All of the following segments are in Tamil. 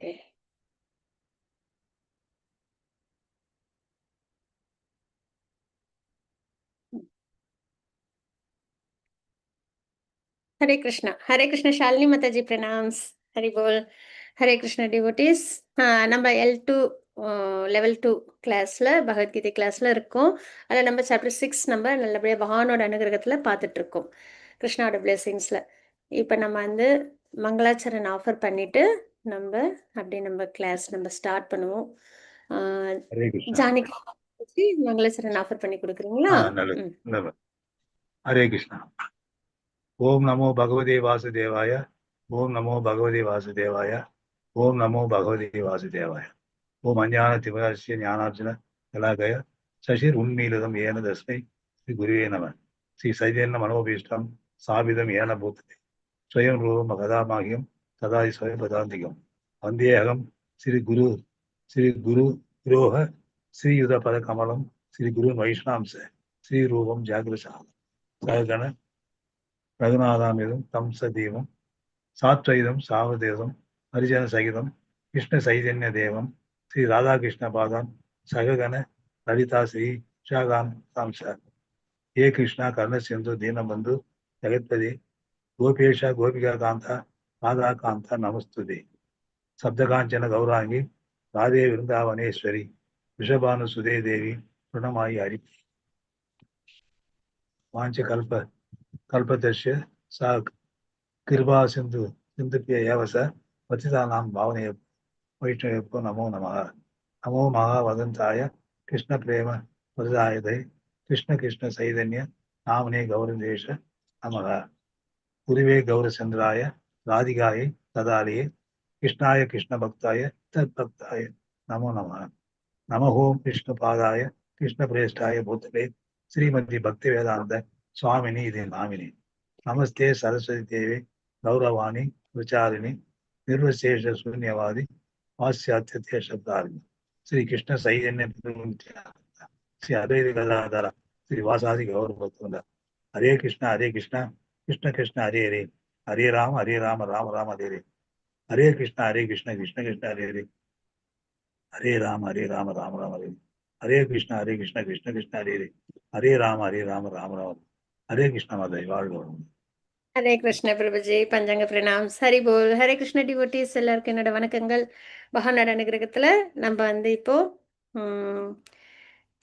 Okay. Hare Krishna. Hare Krishna Shalini Mataji pranams. Hari Bol. Hare Krishna devotees. நம்ம L2 லெவல் 2 கிளாஸ்ல பகவத்கீதை கிளாஸ்ல இருக்கோம். அதில் நம்ம சாப்டர் 6 நம்ம நல்லபடியாக பகவானோட அனுகிரகத்தில் பார்த்துட்டு இருக்கோம் கிருஷ்ணாவோட பிளெஸிங்ஸ்ல. இப்போ நம்ம வந்து மங்களாச்சரண் ஆஃபர் பண்ணிட்டு நம்ம அப்படியே நம்ம கிளாஸ் நம்ம ஸ்டார்ட் பண்ணுவோம். ஹரே கிருஷ்ணா. ஜானகி மங்களாச்சரண் ஆஃபர் பண்ணி கொடுக்குறீங்களா? நல்லது. ஹரே கிருஷ்ணா. ஓம் நமோ பகவதே வாசுதேவாய. ஓம் நமோ பகவதே வாசுதேவாய. ஓம் நமோ பகவதே வாசுதேவாய. ஓம் அஞ்ஞான திவரஸ்ய ஞானார்ஜுன கலாகய சசிர் உன்மீலிதம் ஏன தஸ்மை ஸ்ரீ குருவே நம. ஸ்ரீ சைதன்ய மனோபீஷ்டம் சாபிதம் ஏன பூத்ததே ஸ்வயம் ரூபம் கதாமாகியம் ததாதி ஸ்வயம் பதாந்திகம் வந்தேகம் ஸ்ரீ குரு குரோக ஸ்ரீயுத பத கமலம் ஸ்ரீ குரு வைஷ்ணாம்ச ஸ்ரீ ரூபம் ஜாகிரசாலம் சககண ரகுநாதாமிதம் தம் சதீவம் சாத்வைதம் சாவதேவம் ஹரிஜன சகிதம் கிருஷ்ண சைதன்ய தேவம் ஸ்ரீ ராதாகிருஷ்ண பாதம் சககண லலிதா ஸ்ரீ ஷாகாம் ஏ கிருஷ்ணா கர்ண சிந்து தீனபந்து ஜெகத்பதி கோபேஷா கோபிகா காந்தா ராதா காந்தா நமஸ்துதே சப்தகாஞ்சன கௌராங்கி ராதே விருந்தாவனேஸ்வரி விஷபானு சுதே தேவி பிரணமாயி ஹரி. வாஞ்ச கல்பதர்ஷ சா கிருபா சிந்து சிந்துப்பிய ஏவச வச்சிதானாம் பாவனைய வைஷ்ணவேப்போ நமோ நமः. நமோ மகா வதந்தாய கிருஷ்ண பிரேம வதாயதை கிருஷ்ண கிருஷ்ண சைதன்ய நாமனே கௌரதேஷ நமக. குருவே கௌரசந்திராய ராதிகாயை ததாலியே கிருஷ்ணாய கிருஷ்ண பக்தாய தத் பக்தாய நமோ நமः. நமஹோம் விஷ்ணு பாதாய கிருஷ்ண பிரேஷ்டாய பூத்தலே ஸ்ரீமதி பக்தி வேதாந்த சுவாமினி இது நாமினி. நமஸ்தே சரஸ்வதி தேவி கௌரவாணி விசாரிணி நிர்வசேஷ சூன்யவாதி வாஸ்யாத்திய தேசப்தாரிணி ஸ்ரீ கிருஷ்ண சைதன்ய ஸ்ரீ அபேதி கதாதர ஸ்ரீ வாசாதி கௌரவ. ஹரே கிருஷ்ணா கிருஷ்ண கிருஷ்ண ஹரே ஹரே ஹரே ராம ராம ராம ஹரே ஹரே. ஹரே கிருஷ்ணா கிருஷ்ண கிருஷ்ண ஹரே ஹரே ஹரே ராம ராம ராம ஹரே. ஹரே கிருஷ்ணா கிருஷ்ண கிருஷ்ண ஹரே ஹரே ஹரே ராம ராம ராம. ஹரே கிருஷ்ண மாதை வாழ்க. ஹரே கிருஷ்ண பிரபுஜி பஞ்சாங்க பிரணாம்ஸ். ஹரி போல். ஹரே கிருஷ்ண டிவோட்டீஸ் எல்லாருக்கும் என்னோட வணக்கங்கள். பகவானோட அனுகிரகத்தில் நம்ம வந்து இப்போ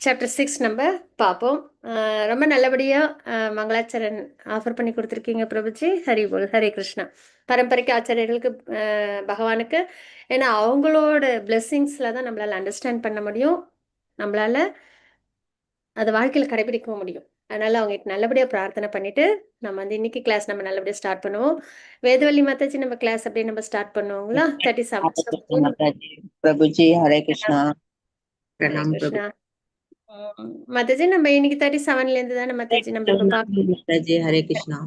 சாப்டர் 6 நம்ம பார்ப்போம். ரொம்ப நல்லபடியாக மங்களாச்சரன் ஆஃபர் பண்ணி கொடுத்துருக்கீங்க பிரபுஜி. ஹரி போல். ஹரே கிருஷ்ணா. பரம்பரைக்கு ஆச்சாரியர்களுக்கு பகவானுக்கு ஏன்னா அவங்களோட பிளெஸ்ஸிங்ஸில் தான் நம்மளால் அண்டர்ஸ்டாண்ட் பண்ண முடியும், நம்மளால் அதை வாழ்க்கையில் கடைபிடிக்கவும் முடியும். அதனால அவங்க நல்லபடியாக பிரார்த்தனை பண்ணிட்டு நம்ம வந்து இன்னைக்கு கிளாஸ் நம்ம நல்லபடியாக ஸ்டார்ட் பண்ணுவோம். வேதவல்லி மாதாஜி நம்ம கிளாஸ் அப்படியே நம்ம ஸ்டார்ட் பண்ணுவோங்களா? 37 பிரபுஜி. ஹரே கிருஷ்ணா. பிரணாம் கிருஷ்ணா. மாதாஜி நம்ம இன்னைக்கு 37ல இருந்து தானே மாதாஜி நம்ம மாதாஜி. ஹரே கிருஷ்ணா.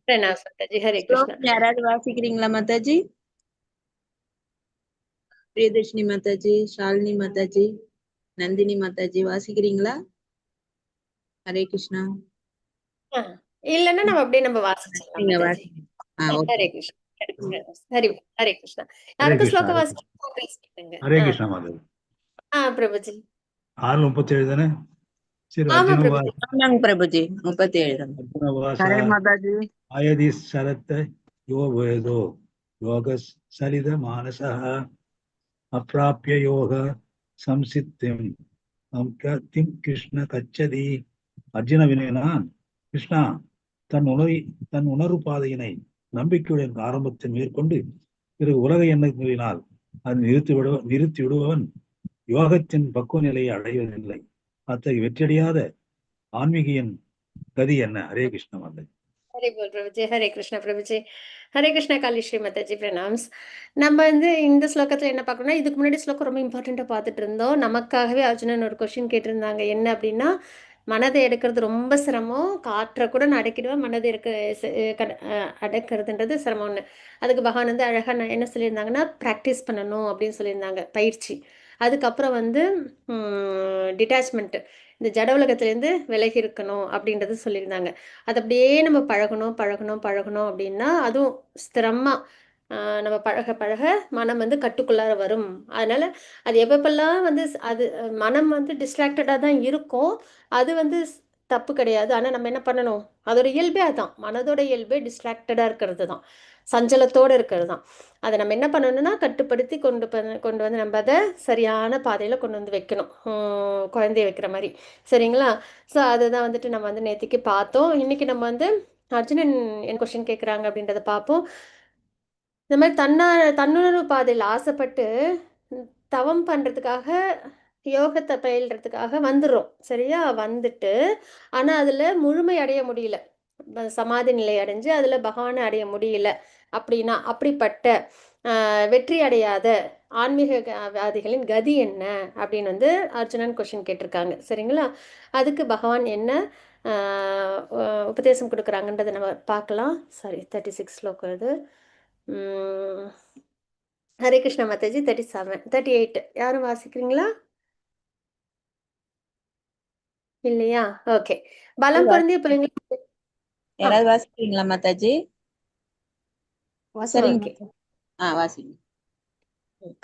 பிரணாம் மாதாஜி. ஹரே கிருஷ்ணா. யாராவது வாசிக்கிறீங்களா மாதாஜி? பிரியதர்ஷினி மாதாஜி, ஷாலினி மாதாஜி, நந்தினி மாதாஜி வாசிக்கிறீங்களா? ஹரே கிருஷ்ணா. இல்லன்னா நம்ம அப்படியே நம்ம வாசிச்சோம். ஹரே கிருஷ்ணா. ஹரி ஹரே கிருஷ்ணா. யாருக்கும் ஸ்லோகம் வாசிக்க? ஹரே கிருஷ்ணா மாதாஜி. பிரபுஜி 6:37 தானே? சரி. ஆமாங்க பிரபுஜி. 37 மாதாஜி. ஆயதி சரத்த யோ வேதோ யோக சரித மானசஹ அப்ராப்ய யோக சம்சித்திம் கிம் கிருஷ்ண கச்சதி. அர்ஜுன வினயனான் கிருஷ்ணா தன் உணர்வு பாதையினை நம்பிக்கையுடன் ஆரம்பத்தை மேற்கொண்டு பிறகு உலக எண்ணங்களினால் அது நிறுத்தி விடுபவன் யோகத்தின் பக்குவ நிலையை அடைவதில்லை. அத்தகைய வெற்றியடையாத ஆன்மீகியின் கதி என்ன? ஹரே கிருஷ்ண மாதாஜி. ஹரே போல் பிரபுஜி. ஹரே கிருஷ்ணா பிரபுஜி. ஹரே கிருஷ்ணா காளி ஸ்ரீ மாதாஜி பிரணாம்ஸ். நம்ம வந்து இந்த ஸ்லோகத்தில் என்ன பார்க்கணும்னா, இதுக்கு முன்னாடி ஸ்லோகம் ரொம்ப இம்பார்ட்டண்ட்டாக பார்த்துட்டு இருந்தோம். நமக்காகவே அர்ஜுனன் ஒரு கொஸ்டின் கேட்டிருந்தாங்க. என்ன அப்படின்னா, மனதை எடுக்கிறது ரொம்ப சிரமம், காற்றை கூட நான் அடக்கிடுவேன், மனதை அடக்கிறதுன்றது சிரமம்னு. அதுக்கு பகவான் வந்து அழகாக என்ன சொல்லியிருந்தாங்கன்னா, ப்ராக்டிஸ் பண்ணணும் அப்படின்னு சொல்லியிருந்தாங்க, பயிற்சி. அதுக்கப்புறம் வந்து டிட்டாச்மெண்ட்டு, இந்த ஜட உலகத்துலேருந்து விலகி இருக்கணும் அப்படின்றது சொல்லியிருந்தாங்க. அது அப்படியே நம்ம பழகணும் அப்படின்னா அதுவும் ஸ்திரமாக நம்ம பழக பழக மனம் வந்து கட்டுக்குள்ளார வரும். அதனால அது எப்பப்பெல்லாம் வந்து அது மனம் வந்து டிஸ்ட்ராக்டடாக தான் இருக்கும். அது வந்து தப்பு கிடையாது. ஆனால் நம்ம என்ன பண்ணணும், அதோட இயல்பே அதான், மனதோட இயல்பே டிஸ்ட்ராக்டடாக இருக்கிறது தான், சஞ்சலத்தோடு இருக்கிறது தான். அதை நம்ம என்ன பண்ணணும்னா கட்டுப்படுத்தி கொண்டு வந்து நம்ம அதை சரியான பாதையில் கொண்டு வந்து வைக்கணும், குழந்தைய வைக்கிற மாதிரி. சரிங்களா? ஸோ அதுதான் வந்துட்டு நம்ம வந்து நேற்றுக்கு பார்த்தோம். இன்னைக்கு நம்ம வந்து அர்ஜுனன் என்ன கொஸ்டின் கேட்குறாங்க அப்படின்றத பார்ப்போம். இந்த மாதிரி தன்னுணர்வு பாதையில் ஆசைப்பட்டு தவம் பண்ணுறதுக்காக, யோகத்தை பயில்றதுக்காக வந்துடுறோம். சரியா? வந்துட்டு ஆனால் அதில் முழுமை அடைய முடியல, சமாதி நிலை அடைஞ்சு அதில் பகவானை அடைய முடியல. அப்படின்னா அப்படிப்பட்ட வெற்றி அடையாத ஆன்மீகவாதிகளின் கதி என்ன அப்படின்னு வந்து அர்ஜுனன் கொஸ்டின் கேட்டிருக்காங்க. சரிங்களா? அதுக்கு பகவான் என்ன உபதேசம் கொடுக்குறாங்கன்றதை நம்ம பார்க்கலாம். சாரி, 36 ஸ்லோகம் இது. ஹரே கிருஷ்ண மாதாஜி. 37 38 யாரும் வாசிக்கிறீங்களா? இல்லையா? ஓகே. பலம் பொருந்திய பிள்ளைங்களுக்கு யாராவது வாசிக்கிறீங்களா மாதாஜி? சரிங்க. ஓகே. வாசிங்க.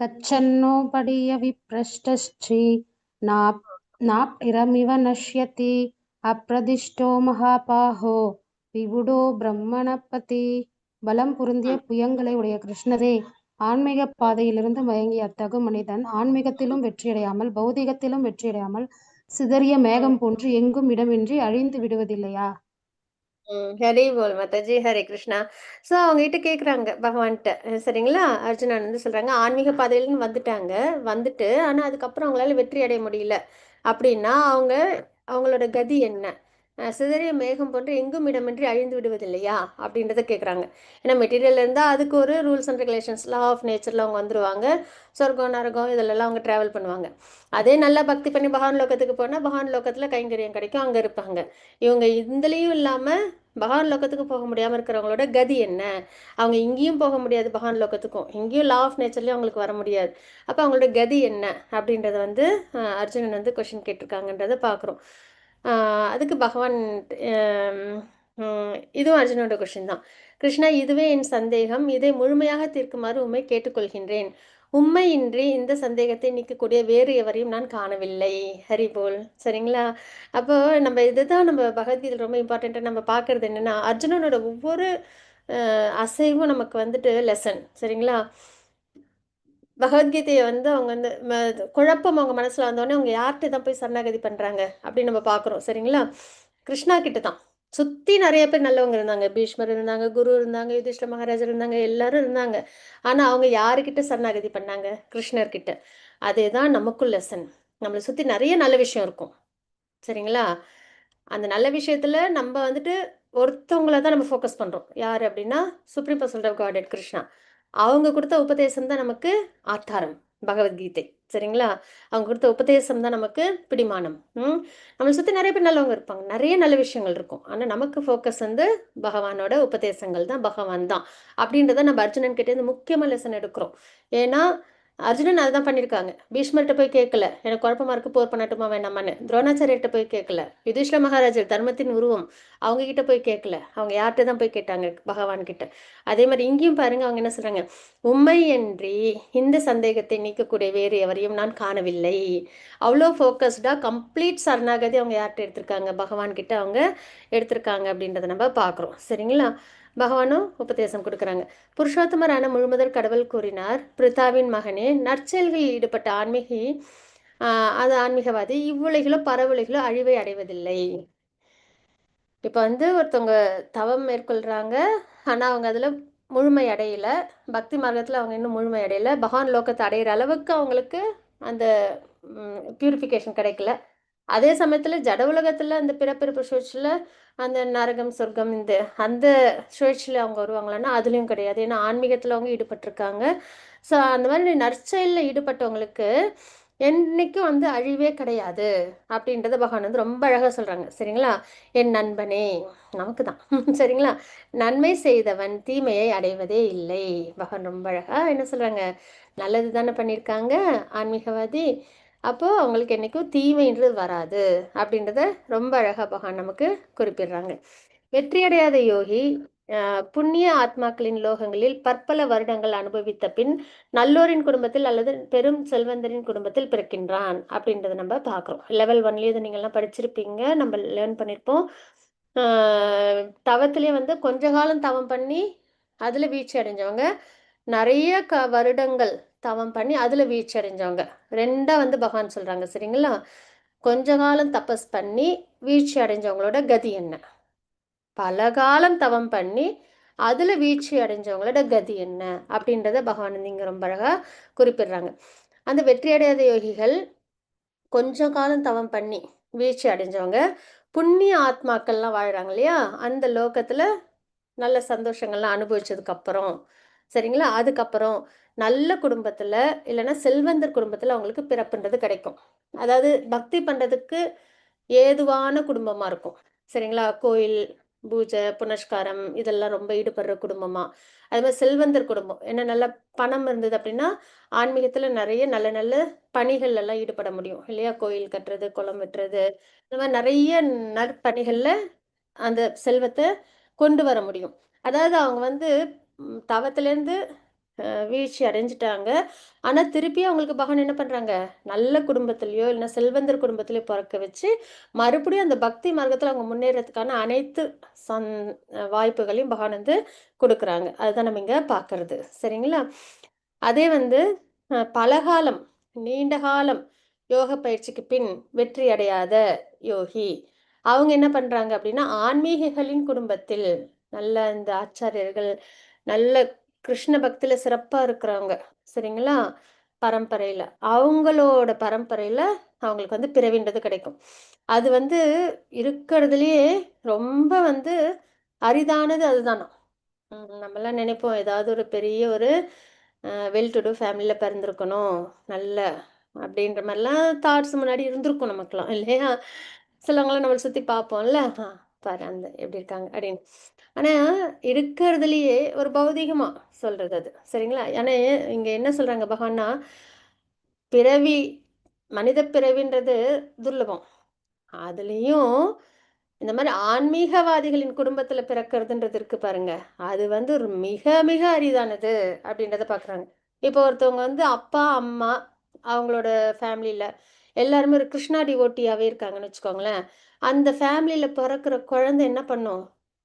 கச்சன்னோபடிய விப்ரஷ்டஸ்ரீ நாப்திரமிவ நஷ்யதி அப்பிரதிஷ்டோ மகாபாஹோ விபுடோ பிரம்மணபதி. பலம் பொருந்திய புயங்களை உடைய கிருஷ்ணரே, ஆன்மீக பாதையிலிருந்து மயங்கிய அத்தகு மனிதன் ஆன்மீகத்திலும் வெற்றியடையாமல் பௌதிகத்திலும் வெற்றியடையாமல் சிதறிய மேகம் போன்று எங்கும் இடமின்றி அழிந்து விடுவதில்லையா? ஹரி போல் மாதாஜி. ஹரே கிருஷ்ணா. ஸோ அவங்ககிட்ட கேட்குறாங்க பகவான்கிட்ட. சரிங்களா? அர்ஜுனன் வந்து சொல்கிறாங்க, ஆன்மீக பாதையிலன்னு வந்துட்டு ஆனால் அதுக்கப்புறம் அவங்களால வெற்றி அடைய முடியல அப்படின்னா அவங்களோட கதி என்ன? சிதறிய மேகம் போன்று எங்கும் இடமின்றி அழிந்து விடுவதில்லையா அப்படின்றத கேட்குறாங்க. ஏன்னா மெட்டீரியல் இருந்தால் அதுக்கு ஒரு rules and regulations, law of நேச்சரில் அவங்க வந்துடுவாங்க. சொர்க்கம் நரகம் இதிலெல்லாம் அவங்க ட்ராவல் பண்ணுவாங்க. அதே நல்லா பக்தி பண்ணி பகவான் லோகத்துக்கு போனால் பகவான் லோகத்தில் கைங்கரியம் கிடைக்கும், அங்கே இருப்பாங்க. இவங்க இதுலேயும் இல்லாமல் பகவான் லோகத்துக்கு போக முடியாமல் இருக்கிறவங்களோட கதி என்ன? அவங்க இங்கேயும் போக முடியாது, பகவான் லோகத்துக்கும் இங்கேயும் லா ஆஃப் நேச்சர்லேயும் அவங்களுக்கு வர முடியாது. அப்போ அவங்களோட கதி என்ன அப்படின்றத வந்து அர்ஜுனன் வந்து கொஷின் கேட்டிருக்காங்கன்றதை பார்க்குறோம். அதுக்கு பகவான் இதுவும் அர்ஜுனோட கொஷின் தான். கிருஷ்ணா, இதுவே என் சந்தேகம், இதை முழுமையாக தீர்க்குமாறு உம்மை கேட்டுக்கொள்கின்றேன். உண்மையின்றி இந்த சந்தேகத்தை நீக்கக்கூடிய வேறு எவரையும் நான் காணவில்லை. ஹரி போல். சரிங்களா? அப்போ நம்ம இதுதான் நம்ம பகவத்கீதை ரொம்ப இம்பார்ட்டண்ட்டாக நம்ம பார்க்கறது என்னென்னா, அர்ஜுனனோட ஒவ்வொரு அசைவும் நமக்கு வந்துட்டு லெசன். சரிங்களா? பகவத்கீதையை வந்து அவங்க வந்து குழப்பம் அவங்க மனசில் வந்தோடனே அவங்க யார்கிட்ட தான் போய் சரணாகதி பண்ணுறாங்க அப்படின்னு நம்ம பார்க்குறோம். சரிங்களா? கிருஷ்ணா கிட்ட தான். சுற்றி நிறைய பேர் நல்லவங்க இருந்தாங்க, பீஷ்மர் இருந்தாங்க, குரு இருந்தாங்க, யுதிஷ்ட மகாராஜர் இருந்தாங்க, எல்லாரும் இருந்தாங்க. ஆனால் அவங்க யாருக்கிட்ட சரணாகதி பண்ணாங்க? கிருஷ்ணர்கிட்ட. அதே தான் நமக்கும் லெசன். நம்மளை சுற்றி நிறைய நல்ல விஷயம் இருக்கும். சரிங்களா? அந்த நல்ல விஷயத்தில் நம்ம வந்துட்டு ஒருத்தவங்கள தான் நம்ம ஃபோக்கஸ் பண்ணுறோம். யார் அப்படின்னா supreme person of God Krishna. அவங்க கொடுத்த உபதேசம் தான் நமக்கு ஆதாரம், பகவத்கீதை. சரிங்களா? அவங்க கொடுத்த உபதேசம் தான் நமக்கு பிடிமானம். நம்மளை சுற்றி நிறைய பேர் நல்லவங்க இருப்பாங்க, நிறைய நல்ல விஷயங்கள் இருக்கும். ஆனால் நமக்கு ஃபோக்கஸ் வந்து பகவானோட உபதேசங்கள் தான், பகவான் தான் அப்படின்றத நம்ம அர்ஜுனன் கிட்டேருந்து முக்கியமாக லெசன் எடுக்கிறோம். ஏன்னா அர்ஜுனன் அதுதான் பண்ணியிருக்காங்க. பீஷ்மர்கிட்ட போய் கேட்கல, எனக்கு குழப்பமா இருக்கு, போர் பண்ணட்டுமா வேணாமான்னு. துரோணாச்சாரியர்கிட்ட போய் கேட்கல. யுதிஷ்ட மகாராஜர் தர்மத்தின் உருவம், அவங்க கிட்ட போய் கேட்கல. அவங்க யார்கிட்ட தான் போய் கேட்டாங்க? பகவான் கிட்ட. அதே மாதிரி இங்கேயும் பாருங்க, அவங்க என்ன சொல்றாங்க? உண்மையின்றி இந்த சந்தேகத்தை நீக்கக்கூடிய வேறு எவரையும் நான் காணவில்லை. அவ்வளோ ஃபோக்கஸ்டாக கம்ப்ளீட் சரணாகதி அவங்க யார்கிட்ட எடுத்திருக்காங்க? பகவான் கிட்ட அவங்க எடுத்திருக்காங்க அப்படின்றத நம்ம பார்க்குறோம். சரிங்களா? பகவானும் உபதேசம் கொடுக்குறாங்க. புருஷோத்தமரான முழுமுதல் கடவுள் கூறினார், பிரித்தாவின் மகனே, நற்செயல்களில் ஈடுபட்ட அது ஆன்மீகவாதி இவ்வுலகிலோ பரவுலகிலோ அழிவை அடைவதில்லை. இப்போ வந்து ஒருத்தவங்க தவம் மேற்கொள்கிறாங்க, ஆனால் அவங்க அதில் முழுமை அடையல, பக்தி மார்க்கத்தில் அவங்க இன்னும் முழுமை அடையல, பகவான் லோகத்தை அடையிற அளவுக்கு அவங்களுக்கு அந்த பியூரிஃபிகேஷன் கிடைக்கல. அதே சமயத்தில் ஜட உலகத்தில் அந்த பிறப்பிறப்பு சுழற்சியில் அந்த நரகம் சொர்க்கம் அந்த சுழற்சியில் அவங்க வருவாங்களான்னா அதுலேயும் கிடையாது. ஏன்னா ஆன்மீகத்தில் அவங்க ஈடுபட்டிருக்காங்க. ஸோ அந்த மாதிரி நற்செயலில் ஈடுபட்டவங்களுக்கு என்னைக்கும் வந்து அழிவே கிடையாது அப்படின்றத பகவான் வந்து ரொம்ப அழகாக சொல்கிறாங்க. சரிங்களா? என் நண்பனே, நமக்கு தான். சரிங்களா? நன்மை செய்தவன் தீமையை அடைவதே இல்லை. பகவான் ரொம்ப அழகாக என்ன சொல்கிறாங்க? நல்லது தானே பண்ணியிருக்காங்க ஆன்மீகவாதி, அப்போது அவங்களுக்கு என்றைக்கும் தீமைன்றது வராது அப்படின்றத ரொம்ப அழகாக பகவான் நமக்கு குறிப்பிடுறாங்க. வெற்றியடையாத யோகி புண்ணிய ஆத்மாக்களின் லோகங்களில் பற்பல வருடங்கள் அனுபவித்த பின் நல்லோரின் குடும்பத்தில் அல்லது பெரும் செல்வந்தரின் குடும்பத்தில் பிறக்கின்றான் அப்படின்றத நம்ம பார்க்குறோம். லெவல் 1லயே இதை நீங்கள்லாம் படிச்சிருப்பீங்க, நம்ம லேர்ன் பண்ணியிருப்போம். தவத்திலே வந்து கொஞ்ச காலம் தவம் பண்ணி அதில் வீழ்ச்சி அடைஞ்சவங்க, நிறைய வருடங்கள் தவம் பண்ணி அதில் வீழ்ச்சி அடைஞ்சவங்க, ரெண்டா வந்து பகவான் சொல்கிறாங்க. சரிங்களா? கொஞ்ச காலம் தபஸ் பண்ணி வீழ்ச்சி அடைஞ்சவங்களோட கதி என்ன, பல காலம் தவம் பண்ணி அதில் வீழ்ச்சி அடைஞ்சவங்களோட கதி என்ன அப்படின்றத பகவான் இங்கே ரொம்ப அழகாக குறிப்பிடுறாங்க. அந்த வெற்றி அடையாத யோகிகள் கொஞ்ச காலம் தவம் பண்ணி வீழ்ச்சி அடைஞ்சவங்க புண்ணிய ஆத்மாக்கள்லாம் வாழ்கிறாங்க இல்லையா, அந்த லோகத்தில் நல்ல சந்தோஷங்கள்லாம் அனுபவிச்சதுக்கப்புறம், சரிங்களா, அதுக்கப்புறம் நல்ல குடும்பத்தில் இல்லைன்னா செல்வந்தர் குடும்பத்தில் அவங்களுக்கு பிறப்புன்றது கிடைக்கும். அதாவது பக்தி பண்ணுறதுக்கு ஏதுவான குடும்பமாக இருக்கும். சரிங்களா? கோயில் பூஜை புனஸ்காரம் இதெல்லாம் ரொம்ப ஈடுபடுற குடும்பமா, அது மாதிரி செல்வந்தர் குடும்பம் என்ன நல்ல பணம் இருந்தது அப்படின்னா ஆன்மீகத்துல நிறைய நல்ல நல்ல பணிகள் எல்லாம் ஈடுபட முடியும் இல்லையா? கோயில் கட்டுறது, குளம் வெட்டுறது, இந்த மாதிரி நிறைய நற்பணிகள்ல அந்த செல்வத்தை கொண்டு வர முடியும். அதாவது அவங்க வந்து தவத்திலேருந்து வீழ்ச்சி அடைஞ்சிட்டாங்க. ஆனால் திருப்பி அவங்களுக்கு பகவான் என்ன பண்ணுறாங்க, நல்ல குடும்பத்திலையோ இல்லைன்னா செல்வந்தர் குடும்பத்திலையோ பிறக்க வச்சு மறுபடியும் அந்த பக்தி மார்க்கத்தில் அவங்க முன்னேறதுக்கான அனைத்து வாய்ப்புகளையும் பகவான் வந்து கொடுக்குறாங்க. அதுதான் நம்ம இங்கே பார்க்கறது. சரிங்களா? அதே வந்து பலகாலம் நீண்ட காலம் யோக பயிற்சிக்கு பின் வெற்றி அடையாத யோகி அவங்க என்ன பண்ணுறாங்க அப்படின்னா ஆன்மீகங்களின் குடும்பத்தில் நல்ல இந்த ஆச்சாரியர்கள் நல்ல கிருஷ்ண பக்தியில் சிறப்பாக இருக்கிறவங்க, சரிங்களா, பரம்பரையில் அவங்களோட பரம்பரையில் அவங்களுக்கு வந்து பிறவின்றது கிடைக்கும். அது வந்து இருக்கிறதுலையே ரொம்ப வந்து அரிதானது அதுதானா. நம்மளாம் நினைப்போம் ஏதாவது ஒரு பெரிய ஒரு வெல் டு டூ ஃபேமிலியில் பிறந்திருக்கணும் நல்ல அப்படின்ற மாதிரிலாம் தாட்ஸ் முன்னாடி இருந்திருக்கும் நமக்குலாம் இல்லையா? சிலவங்களாம் நம்மளை சுற்றி பார்ப்போம்ல, பாரு அந்த எப்படி இருக்காங்க அப்படின்னு. ஆனால் இருக்கிறதுலையே ஒரு பௌதிகமாக சொல்கிறது அது. சரிங்களா? ஆனால் இங்கே என்ன சொல்கிறாங்க பகவான்னா, பிறவி மனித பிறவின்றது துர்லபம். அதுலேயும் இந்த மாதிரி ஆன்மீகவாதிகளின் குடும்பத்தில் பிறக்கிறதுன்றது இருக்கு பாருங்க, அது வந்து ஒரு மிக மிக அரிதானது அப்படின்றத பார்க்குறாங்க. இப்போ ஒருத்தவங்க வந்து அப்பா அம்மா அவங்களோட ஃபேமிலியில் எல்லாருமே ஒரு கிருஷ்ணா டிவோட்டியாகவே இருக்காங்கன்னு வச்சுக்கோங்களேன். அந்த ஃபேமிலியில் பிறக்கிற குழந்தை என்ன பண்ணும்,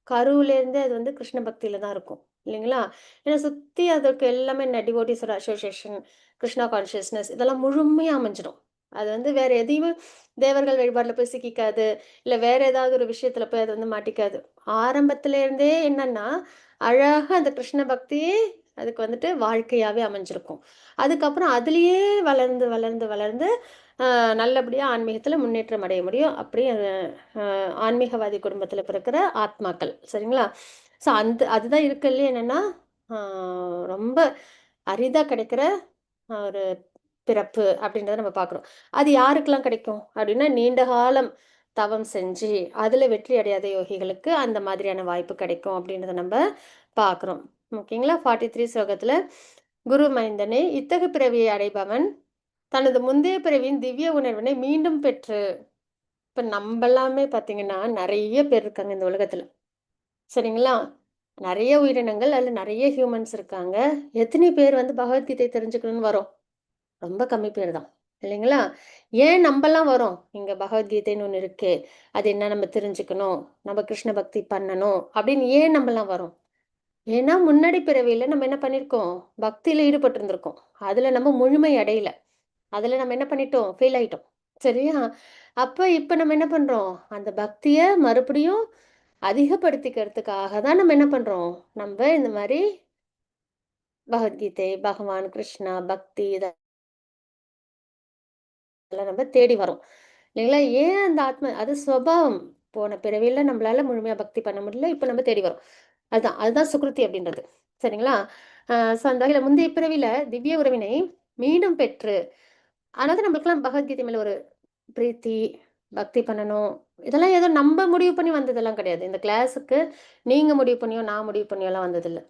கருவிலேருந்தே அது வந்து கிருஷ்ண பக்தியில் தான் இருக்கும் இல்லைங்களா? ஏன்னா சுற்றி அதுக்கு எல்லாமே என்ன டிவோட்டிஸோட அசோசியேஷன், கிருஷ்ணா கான்ஷியஸ்னஸ் இதெல்லாம் முழுமையாக அமைஞ்சிடும். அது வந்து வேற எதையுமே தேவர்கள் வழிபாட்டில் போய் சிக்கிக்காது, இல்லை வேற ஏதாவது ஒரு விஷயத்துல போய் அது வந்து மாட்டிக்காது. ஆரம்பத்துல இருந்தே என்னன்னா அழகா அந்த கிருஷ்ண பக்தியே அதுக்கு வந்துட்டு வாழ்க்கையாவே அமைஞ்சிருக்கும். அதுக்கப்புறம் அதுலயே வளர்ந்து வளர்ந்து வளர்ந்து நல்லபடியா ஆன்மீகத்துல முன்னேற்றம் அடைய முடியும். அப்படியே ஆன்மீகவாதி குடும்பத்துல பிறக்கிற ஆத்மாக்கள், சரிங்களா? ஸோ அதுதான் இருக்கிறதுலே என்னன்னா ரொம்ப அரிதா கிடைக்கிற ஒரு பிறப்பு அப்படின்றத நம்ம பார்க்குறோம். அது யாருக்கெல்லாம் கிடைக்கும் அப்படின்னா, நீண்ட காலம் தவம் செஞ்சு அதில் வெற்றி அடையாத யோகிகளுக்கு அந்த மாதிரியான வாய்ப்பு கிடைக்கும் அப்படின்றத நம்ம பார்க்குறோம். ஓகேங்களா? 43 ஸ்லோகத்தில் குரு மைந்தனே இத்தகு பிறவியை அடைபவன் தனது முந்தைய பிறவியின் திவ்ய உணர்வினை மீண்டும் பெற்று, இப்போ நம்ம எல்லாமே பார்த்தீங்கன்னா நிறைய பேர் இருக்காங்க இந்த உலகத்தில், சரிங்களா? நிறைய உயிரினங்கள் அதில் நிறைய ஹியூமன்ஸ் இருக்காங்க. எத்தனை பேர் வந்து பகவத்கீதை தெரிஞ்சுக்கணும்னு வரும்? ரொம்ப கம்மி பேர் தான் இல்லைங்களா? ஏன் நம்மலாம் வரோம், இங்கே பகவத்கீதைன்னு ஒன்று இருக்கு, அது என்ன நம்ம தெரிஞ்சுக்கணும், நம்ம கிருஷ்ண பக்தி பண்ணணும் அப்படின்னு ஏன் நம்மலாம் வரோம்? ஏன்னா முன்னாடி பிறவியில் நம்ம என்ன பண்ணியிருக்கோம், பக்தியில் ஈடுபட்டு இருந்திருக்கோம். அதில் நம்ம முழுமை அடையல, அதில் நம்ம என்ன பண்ணிட்டோம், ஃபெயில் ஆயிட்டோம். சரியா? அப்போ இப்போ நம்ம என்ன பண்ணுறோம், அந்த பக்தியை மறுபடியும் அதிகப்படுத்திக்கிறதுக்காக தான் நம்ம என்ன பண்ணுறோம், நம்ம இந்த மாதிரி பகவத்கீதை, பகவான் கிருஷ்ணா பக்தி இதெல்லாம் நம்ம தேடி வரோம் இல்லைங்களா? ஏன் அந்த ஆத்ம அது சுபாவம். போன பிறவியில நம்மளால முழுமையா பக்தி பண்ண முடியல, இப்போ நம்ம தேடி வரோம். அதுதான் சுக்ருதி அப்படின்றது. சரிங்களா? ஸோ அந்த வகையில் முந்தைய பிறவியில திவ்ய உறவினை மீண்டும் பெற்று, அதனால நம்மளுக்கெல்லாம் பகவத்கீதை மேல ஒரு பிரீத்தி, பக்தி பண்ணணும், இதெல்லாம் ஏதோ நம்ம முடிவு பண்ணி வந்ததெல்லாம் கிடையாது. இந்த கிளாஸுக்கு நீங்க முடிவு பண்ணியோ நான் முடிவு பண்ணியோ எல்லாம் வந்ததில்லை.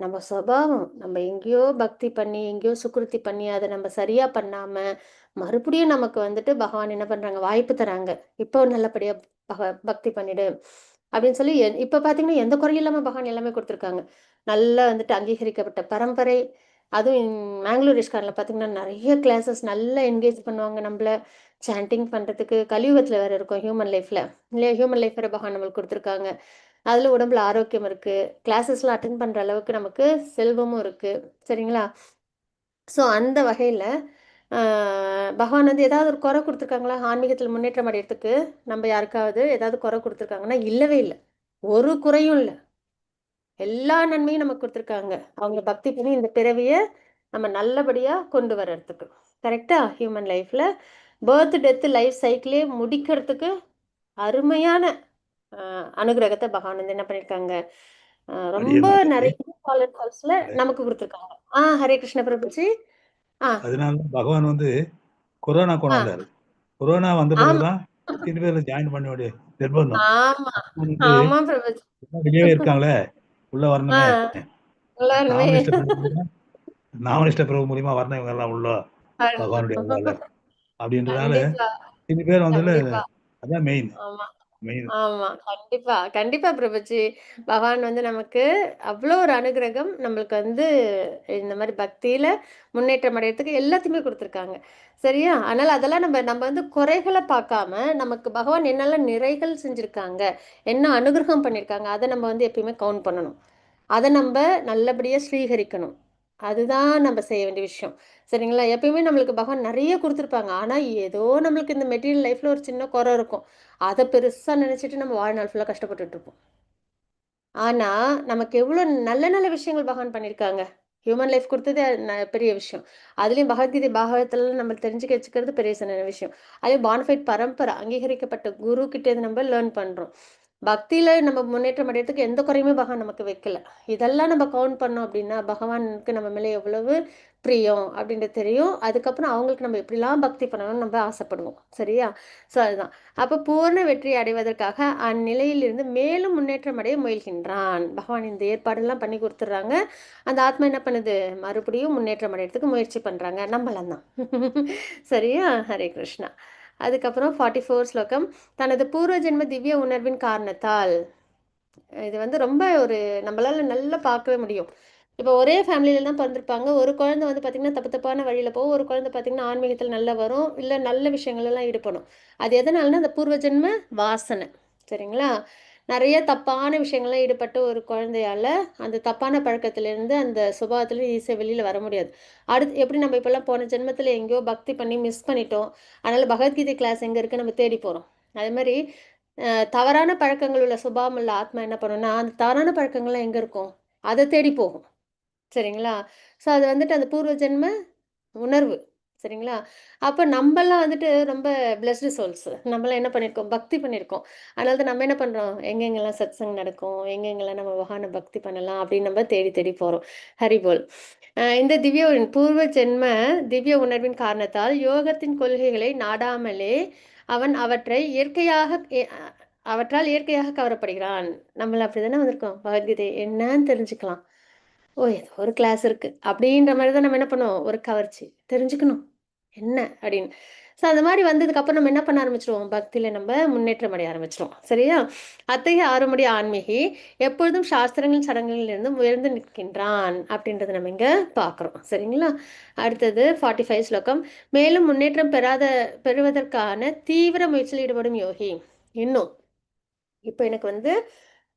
நம்ம சுபாவம், நம்ம எங்கேயோ பக்தி பண்ணி எங்கேயோ சுக்ருதி பண்ணி அதை நம்ம சரியா பண்ணாம மறுபடியும் நமக்கு வந்துட்டு பகவான் என்ன பண்றாங்க, வாய்ப்பு தராங்க. இப்போ நல்லபடியா பக்தி பண்ணிடு அப்படின்னு சொல்லி இப்போ பார்த்தீங்கன்னா எந்த குறையும் இல்லாமல் பகவான் எல்லாமே கொடுத்துருக்காங்க. நல்லா வந்துட்டு அங்கீகரிக்கப்பட்ட பரம்பரை. அதுவும் மேங்களூர் இஸ்கானில் பார்த்தீங்கன்னா நிறைய கிளாஸஸ் நல்லா என்கேஜ் பண்ணுவாங்க நம்மள. சாண்டிங் பண்ணுறதுக்கு கலியுகத்தில் வேறு இருக்கும் ஹியூமன் லைஃப்பில் இல்லையா? ஹியூமன் லைஃப் வேறு பகவான் நம்மளுக்கு கொடுத்துருக்காங்க. அதில் உடம்புல ஆரோக்கியம் இருக்குது. கிளாஸஸ்லாம் அட்டென்ட் பண்ணுற அளவுக்கு நமக்கு செல்வமும் இருக்குது. சரிங்களா? ஸோ அந்த வகையில் பகவான் வந்து ஏதாவது ஒரு குறை கொடுத்துருக்காங்களா ஆன்மீகத்தில் முன்னேற்றம் அடையிறதுக்கு? நம்ம யாருக்காவது ஏதாவது குறை கொடுத்துருக்காங்கன்னா இல்லவே இல்லை. ஒரு குறையும் இல்லை. எல்லா நன்மையும் நமக்கு கொடுத்துருக்காங்க. அவங்க பக்தி பண்ணி இந்த பிறவியை நம்ம நல்லபடியாக கொண்டு வர்றதுக்கு. கரெக்டாக ஹியூமன் லைஃப்பில் பர்த் டெத்து லைஃப் சைக்கிளே முடிக்கிறதுக்கு அருமையான அனுகிரகத்தை பகவான் வந்து என்ன பண்ணியிருக்காங்க, அடியே ரொம்ப மாதாஜி. நிறைய ஹால்ஸ்ல நமக்கு கொடுத்துருக்காங்க. ஹரே கிருஷ்ண பிரபுஜி. ஆ அதனால பகவான் வந்து கொரோனா ஆ கொண்டாந்தாரு. கொரோனா வந்த ஆமா பிறகுதான் இத்தனை பேர்ல ஜாயின் பண்ண வேண்டிய நிர்பந்தம். ஆமா பகவான் வந்து ஆமா பிரபுஜி. எல்லாம் வெளியவே இருக்காங்களே, உள்ள ஆ வரணுமே. எல்லாருமே நாமனிஷ்ட பிரபு மூலியமா நாமனிஷ்ட பிரபு மூலியமா வரணும் இவங்க எல்லாம் உள்ள பகவானுடைய அருளால. அப்படின்றதால கண்டிப்பா இத்தனை பேர் வந்ததுல கண்டிப்பா. அதான் மெயின் ஆமா மெயின். ஆமா கண்டிப்பா கண்டிப்பா பிரபுஜி. பகவான் வந்து நமக்கு அவ்வளோ ஒரு அனுகிரகம் நம்மளுக்கு வந்து இந்த மாதிரி பக்தியில முன்னேற்றம் அடையறதுக்கு எல்லாத்தையுமே கொடுத்துருக்காங்க. சரியா? அதனால அதெல்லாம் நம்ம நம்ம வந்து குறைகளை பார்க்காம நமக்கு பகவான் என்னெல்லாம் நிறைகள் செஞ்சிருக்காங்க, என்ன அனுகிரகம் பண்ணியிருக்காங்க, அதை நம்ம வந்து எப்பயுமே கவுண்ட் பண்ணணும். அதை நம்ம நல்லபடியாக ஸ்வீகரிக்கணும். அதுதான் நம்ம செய்ய வேண்டிய விஷயம். சரிங்களா? எப்பயுமே நம்மளுக்கு பகவான் நிறைய கொடுத்துருப்பாங்க. ஆனால் ஏதோ நம்மளுக்கு இந்த மெட்டீரியல் லைஃப்பில் ஒரு சின்ன குறை இருக்கும். அதை பெருசாக நினச்சிட்டு நம்ம வாழ்நாள் ஃபுல்லாக கஷ்டப்பட்டுட்டு இருப்போம். ஆனால் நமக்கு எவ்வளோ நல்ல நல்ல விஷயங்கள் பகவான் பண்ணியிருக்காங்க. ஹியூமன் லைஃப் கொடுத்தது பெரிய விஷயம். அதுலேயும் பகவத்கீதை பாகவத்தில் நம்ம தெரிஞ்சுக்க வச்சுக்கிறது பெரிய சின்ன விஷயம். அதுலேயும் பானஃபைட் பரம்பரை அங்கீகரிக்கப்பட்ட குரு கிட்டேருந்து நம்ம லேர்ன் பண்ணுறோம். பக்தியில நம்ம முன்னேற்றம் அடையறதுக்கு எந்த குறையுமே பகவான் நமக்கு வைக்கல. இதெல்லாம் நம்ம கவுண்ட் பண்ணோம் அப்படின்னா பகவானுக்கு நம்ம மேலே எவ்வளவு பிரியம் அப்படின்றது தெரியும். அதுக்கப்புறம் அவங்களுக்கு நம்ம எப்படிலாம் பக்தி பண்ணணும்னு நம்ம ஆசைப்படுவோம். சரியா? ஸோ அதுதான். அப்போ பூர்ண வெற்றி அடைவதற்காக அந்நிலையிலிருந்து மேலும் முன்னேற்றம் அடைய முயல்கின்றான். பகவான் இந்த ஏற்பாடெல்லாம் பண்ணி கொடுத்துட்றாங்க. அந்த ஆத்மா என்ன பண்ணுது? மறுபடியும் முன்னேற்றம் அடையறதுக்கு முயற்சி பண்ணுறாங்க. நம்மளாம் தான். சரியா? ஹரே கிருஷ்ணா. அதுக்கப்புறம் 44 ஸ்லோகம். தனது பூர்வ ஜென்ம திவ்ய உணர்வின் காரணத்தால் இது வந்து ரொம்ப ஒரு நம்மளால நல்லா பார்க்கவே முடியும். இப்போ ஒரே ஃபேமிலியில தான் பிறந்திருப்பாங்க. ஒரு குழந்தை வந்து பார்த்தீங்கன்னா தப்பு தப்பான வழியில போகும். ஒரு குழந்தை பார்த்தீங்கன்னா ஆன்மீகத்தில் நல்லா வரும். இல்லை நல்ல விஷயங்கள் எல்லாம் ஈடுபடும். அது எதனாலன்னா அந்த பூர்வ ஜென்ம வாசனை. சரிங்களா? நிறைய தப்பான விஷயங்கள்லாம் ஈடுபட்டு ஒரு குழந்தையால அந்த தப்பான பழக்கத்திலிருந்து அந்த சுபாவத்துல ஈஸியாக வெளியில வர முடியாது. அடுத்து எப்படி நம்ம இப்பெல்லாம் போன ஜென்மத்தில் எங்கேயோ பக்தி பண்ணி மிஸ் பண்ணிட்டோம். அதனால பகவத்கீதை கிளாஸ் எங்கே இருக்கு நம்ம தேடி போகிறோம். அதே மாதிரி தவறான பழக்கங்கள் உள்ள சுபாவம் உள்ள ஆத்மா என்ன பண்ணும்னா அந்த தவறான பழக்கங்கள்லாம் எங்கே இருக்கும்? அதை தேடி போகும். சரிங்களா? ஸோ அது வந்துட்டு அந்த பூர்வ ஜென்ம உணர்வு. சரிங்களா? அப்போ நம்மலாம் வந்துட்டு ரொம்ப பிளெஸ்டு சோல்ஸ். நம்மலாம் என்ன பண்ணியிருக்கோம்? பக்தி பண்ணியிருக்கோம். அதனால தான் நம்ம என்ன பண்ணுறோம்? எங்கெங்கெல்லாம் சத்சங் நடக்கும், எங்கெங்கெல்லாம் நம்ம பகவானை பக்தி பண்ணலாம் அப்படின்னு நம்ம தேடி தேடி போகிறோம். ஹரிபோல். இந்த பூர்வ ஜென்ம திவ்ய உணர்வின் காரணத்தால் யோகத்தின் கொள்கைகளை நாடாமலே அவன் அவற்றால் இயற்கையாக கவரப்படுகிறான். நம்மள அப்படிதானே வந்திருக்கோம். பகவத்கீதை என்னன்னு தெரிஞ்சுக்கலாம். ஓ! ஏதோ ஒரு கிளாஸ் இருக்கு. அப்படின்ற மாரி தான் நம்ம என்ன பண்ணுவோம்? ஒரு கவர்ச்சி. தெரிஞ்சுக்கணும். என்ன? அப்படின்னு. ஸோ அந்த மாரி வந்ததுக்கப்புறம் நம்ம என்ன பண்ண ஆரம்பிச்சுருவோம்? பக்தியில நம்ம முன்னேற்றம் அடைய ஆரம்பிச்சுருவோம். சரியா? அத்தகைய ஆறுமுடி ஆன்மீகி எப்பொழுதும் சாஸ்திரங்கள், சடங்குகளிலிருந்து உயர்ந்து நிற்கின்றான். அப்படின்றத நம்ம இங்க பார்க்குறோம். சரிங்களா? அடுத்தது 45 ஸ்லோகம். மேலும் முன்னேற்றம் பெறுவதற்கான தீவிர முயற்சியில் ஈடுபடும் யோகி. இன்னும் இப்போ எனக்கு வந்து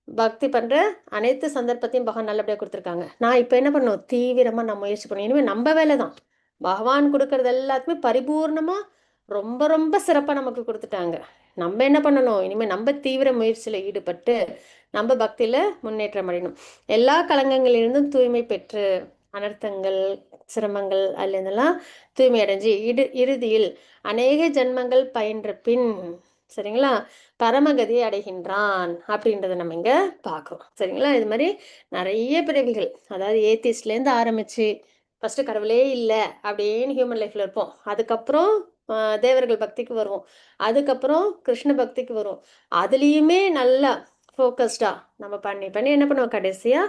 பக்தி பண்ற அனைத்து சந்தர்ப்பத்தையும் பகவான் நல்லபடியா கொடுத்துருக்காங்க. நான் இப்ப என்ன பண்ணணும்? தீவிரமா நான் முயற்சி பண்ணணும். இனிமே நம்ப வேலை தான். பகவான் கொடுக்கறது எல்லாத்துக்குமே பரிபூர்ணமா ரொம்ப ரொம்ப சிறப்பா நமக்கு கொடுத்துட்டாங்க. நம்ம என்ன பண்ணணும்? இனிமே நம்ம தீவிர முயற்சியில ஈடுபட்டு நம்ம பக்தியில முன்னேற்றம் அடையணும். எல்லா களங்கங்களிலிருந்தும் தூய்மை பெற்று அனர்த்தங்கள், சிரமங்கள் அதுல இருந்தெல்லாம் தூய்மை அடைஞ்சு இறுதியில் அநேக ஜென்மங்கள் பயின்ற பின் சரிங்களா? பரமகதியை அடைகின்றான் அப்படின்றத நம்ம இங்க பார்க்குறோம். சரிங்களா? இது மாதிரி நிறைய பிறவிகள், அதாவது ஏத்திஸ்ட்லேருந்து ஆரம்பிச்சு ஃபர்ஸ்ட் கடவுளே இல்லை அப்படின்னு ஹியூமன் லைஃப்ல இருப்போம். அதுக்கப்புறம் தேவர்கள் பக்திக்கு வருவோம். அதுக்கப்புறம் கிருஷ்ண பக்திக்கு வருவோம். அதுலேயுமே நல்லா ஃபோக்கஸ்டா நம்ம பண்ணி பண்ணி என்ன பண்ணுவோம்? கடைசியா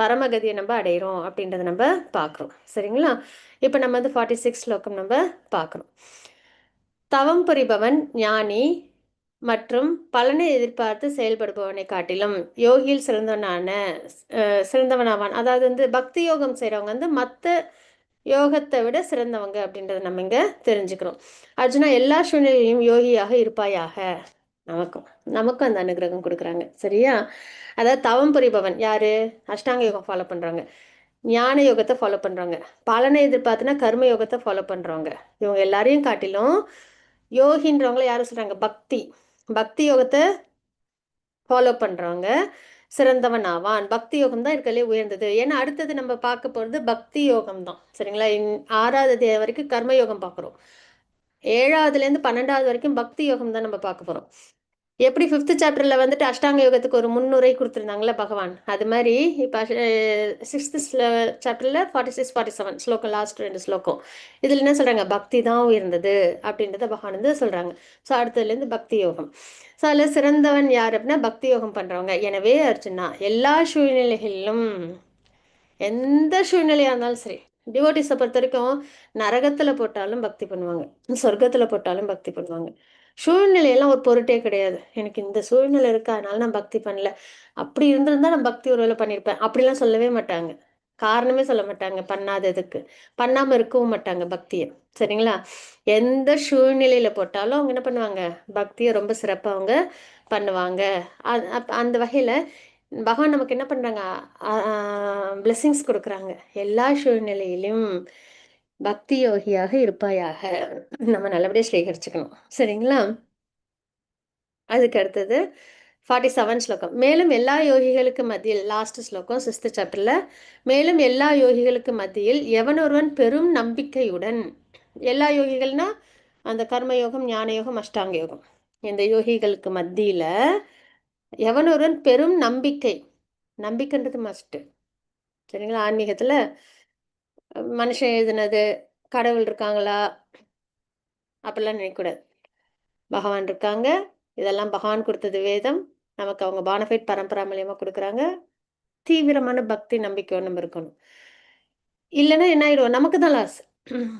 பரமகதியை நம்ம அடையிறோம் அப்படின்றத நம்ம பார்க்குறோம். சரிங்களா? இப்போ நம்ம வந்து 46 ஸ்லோகம் நம்ம பார்க்குறோம். தவம் புரிபவன் ஞானி மற்றும் பலனை எதிர்பார்த்து செயல்படுபவனை காட்டிலும் யோகியில் சிறந்தவனாவான். அதாவது வந்து பக்தி யோகம் செய்கிறவங்க வந்து மற்ற யோகத்தை விட சிறந்தவங்க அப்படின்றத நம்ம இங்கே தெரிஞ்சுக்கிறோம். அர்ஜுனா, எல்லா சூழ்நிலையிலும் யோகியாக இருப்பாயாக. நமக்கும் நமக்கும் அந்த அனுகிரகம் கொடுக்குறாங்க. சரியா? அதாவது தவம் புரிபவன் யாரு? அஷ்டாங்க யோகம் ஃபாலோ பண்ணுறாங்க, ஞான யோகத்தை ஃபாலோ பண்ணுறாங்க, பலனை எதிர்பார்த்துனா கர்ம யோகத்தை ஃபாலோ பண்ணுறவங்க. இவங்க எல்லாரையும் காட்டிலும் யோகின்றவங்கள யாரும் சொல்கிறாங்க? பக்தி யோகத்தை ஃபாலோ பண்ணுறவங்க சிறந்தவன் ஆவான். பக்தி யோகம் தான் இருக்கலே உயர்ந்தது. ஏன்னா அடுத்தது நம்ம பார்க்க போகிறது பக்தி யோகம் தான். சரிங்களா? 6வது அத்தியாயம் வரைக்கும் கர்ம யோகம் பார்க்குறோம். 7வதுலேருந்து 12வது வரைக்கும் பக்தி யோகம் தான் நம்ம பார்க்க போகிறோம். எப்படி 5th சாப்டரில் வந்துட்டு அஷ்டாங்க யோகத்துக்கு ஒரு முன்னுரை கொடுத்துருந்தாங்களே பகவான், அது மாதிரி இப்போ 6th சாப்டரில் 46, 47 ஸ்லோகம், லாஸ்ட் 2 ஸ்லோகம், இதில் என்ன சொல்கிறாங்க? பக்தி தான் உயர்ந்தது அப்படின்றத பகவான் வந்து சொல்கிறாங்க. ஸோ அடுத்ததுலேருந்து பக்தி யோகம். ஸோ அதில் சிறந்தவன் யார் அப்படின்னா பக்தி யோகம் பண்ணுறவங்க. எனவே அர்ஜுனா, எல்லா சூழ்நிலைகளிலும், எந்த சூழ்நிலையாக இருந்தாலும் சரி, டிவோட்டிஸை பொறுத்த வரைக்கும் நரகத்தில் போட்டாலும் பக்தி பண்ணுவாங்க, சொர்க்கத்தில் போட்டாலும் பக்தி பண்ணுவாங்க. சூழ்நிலையெல்லாம் ஒரு பொருட்டே கிடையாது. எனக்கு இந்த சூழ்நிலை இருக்கு, அதனால நான் பக்தி பண்ணல, அப்படி இருந்திருந்தா நான் பக்தி ஒரு வேளை பண்ணியிருப்பேன் அப்படிலாம் சொல்லவே மாட்டாங்க. காரணமே சொல்ல மாட்டாங்க பண்ணாததுக்கு. பண்ணாமல் இருக்கவும் மாட்டாங்க பக்தியை. சரிங்களா? எந்த சூழ்நிலையில போட்டாலும் அவங்க என்ன பண்ணுவாங்க? பக்தியை ரொம்ப சிறப்பாக அவங்க பண்ணுவாங்க. அந்த வகையில் பகவான் நமக்கு என்ன பண்ணுறாங்க? பிளெஸிங்ஸ் கொடுக்குறாங்க. எல்லா சூழ்நிலையிலும் பக்தி யோகியாக இருப்பாயாக. நம்ம நல்லபடியாக ஸ்வீகரிச்சுக்கணும். சரிங்களா? அதுக்கு அடுத்தது 47 ஸ்லோகம். மேலும் எல்லா யோகிகளுக்கு மத்தியில், லாஸ்ட் ஸ்லோகம் 6th சாப்டரில், மேலும் எல்லா யோகிகளுக்கு மத்தியில் எவனொருவன் பெரும் நம்பிக்கையுடன், எல்லா யோகிகள்னா அந்த கர்மயோகம், ஞான யோகம், அஷ்டாங்க யோகம், இந்த யோகிகளுக்கு மத்தியில் எவனொருவன் பெரும் நம்பிக்கைன்றது மஸ்ட்டு. சரிங்களா? ஆன்மீகத்தில் மனுஷன் எழுதுனது, கடவுள் இருக்காங்களா அப்படிலாம் நினைக்கக்கூடாது. பகவான் இருக்காங்க, இதெல்லாம் பகவான் கொடுத்தது வேதம், நமக்கு அவங்க பானஃபைட் பரம்பரா மூலியமாக கொடுக்குறாங்க. தீவிரமான பக்தி நம்பிக்கை நம்ம இருக்கணும். இல்லைன்னா என்ன ஆயிடுவோம்? நமக்கு தான் லாஸ்.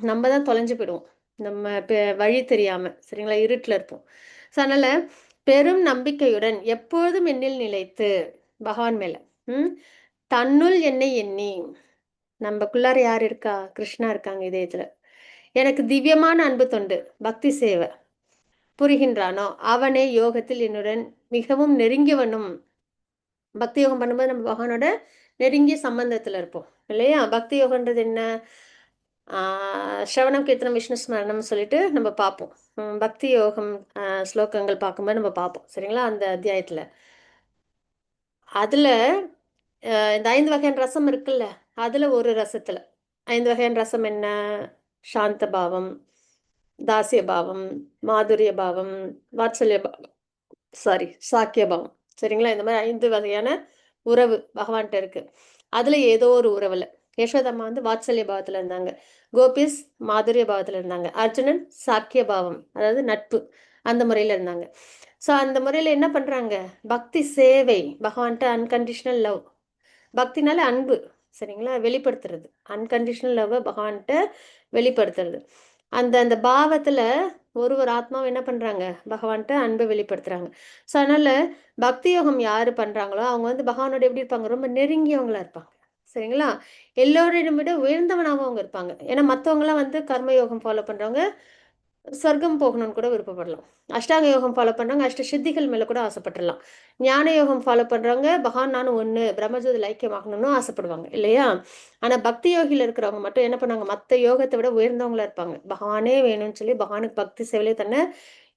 நம்ம தான் தொலைஞ்சு போயிடுவோம், நம்ம வழி தெரியாமல். சரிங்களா? இருட்டில் இருப்போம். ஸோ அதனால் பெரும் நம்பிக்கையுடன் எப்பொழுதும் என்னில் நிலைத்து, பகவான் மேலே தன்னுள் என்னை எண்ணி, நம்மக்குள்ளார யார் இருக்கா? கிருஷ்ணா இருக்காங்க இதயத்தில். எனக்கு திவ்யமான அன்பு தொண்டு, பக்தி சேவை புரிகின்றானோ அவனே யோகத்தில் என்னுடன் மிகவும் நெருங்கியவனும். பக்தி யோகம் பண்ணும்போது நம்ம பகவானோட நெருங்கிய சம்பந்தத்தில் இருப்போம் இல்லையா? பக்தி யோகன்றது என்ன? ஸ்ரவணம், கீர்த்தனம், விஷ்ணு ஸ்மரணம் சொல்லிட்டு நம்ம பார்ப்போம். பக்தி யோகம் ஸ்லோகங்கள் பார்க்கும்போது நம்ம பார்ப்போம். சரிங்களா? அந்த அத்தியாயத்தில் அதில் இந்த 5 வகையான ரசம் இருக்குல்ல, அதில் ஒரு ரசத்தில் 5 வகையான ரசம் என்ன? சாந்த பாவம், தாசிய பாவம், மாதுரிய பாவம், வாத்சல்ய பாவம், சாக்கிய பாவம். சரிங்களா? இந்த மாதிரி 5 வகையான உறவு பகவான்கிட்ட இருக்கு. அதில் ஏதோ ஒரு உறவில் யசோதம்மா வந்து வாத்சல்ய பாவத்தில் இருந்தாங்க, கோபிஸ் மாதுரிய பாவத்தில் இருந்தாங்க, அர்ஜுனன் சாக்கிய பாவம், அதாவது நட்பு, அந்த முறையில் இருந்தாங்க. ஸோ அந்த முறையில் என்ன பண்ணுறாங்க? பக்தி சேவை, பகவான்கிட்ட அன்கண்டிஷனல் லவ். பக்தினால அன்பு. சரிங்களா? வெளிப்படுத்துறது, அன்கண்டிஷனல் லவ்வை பகவான்கிட்ட வெளிப்படுத்துறது. அந்த பாவத்தில் ஒரு ஆத்மாவும் என்ன பண்ணுறாங்க? பகவான்கிட்ட அன்பை வெளிப்படுத்துகிறாங்க. ஸோ அதனால் பக்தி யோகம் யார் பண்ணுறாங்களோ அவங்க வந்து பகவானோட எப்படி இருப்பாங்க? ரொம்ப நெருங்கியவங்களா இருப்பாங்க. சரிங்களா? எல்லோரிடம் விட உயர்ந்தவனாகவும் அவங்க இருப்பாங்க. ஏன்னா மற்றவங்களாம் வந்து கர்மயோகம் ஃபாலோ பண்ணுறவங்க சொர்க்கம் போகணும்னு கூட விருப்பப்படலாம். அஷ்டாங்க யோகம் ஃபாலோ பண்ணுறவங்க அஷ்ட சித்திகள் மேலே கூட ஆசைப்பட்டுடலாம். ஞான யோகம் ஃபாலோ பண்ணுறவங்க பகவான் நானும் ஒன்று, பிரம்மஜோதியில் ஐக்கியமாகணும்னு ஆசைப்படுவாங்க இல்லையா? ஆனால் பக்தி யோகியில் இருக்கிறவங்க மட்டும் என்ன பண்ணுவாங்க? மற்ற யோகத்தை விட உயர்ந்தவங்களா இருப்பாங்க. பகவானே வேணும்னு சொல்லி பகவானுக்கு பக்தி சேவையிலே தன்னை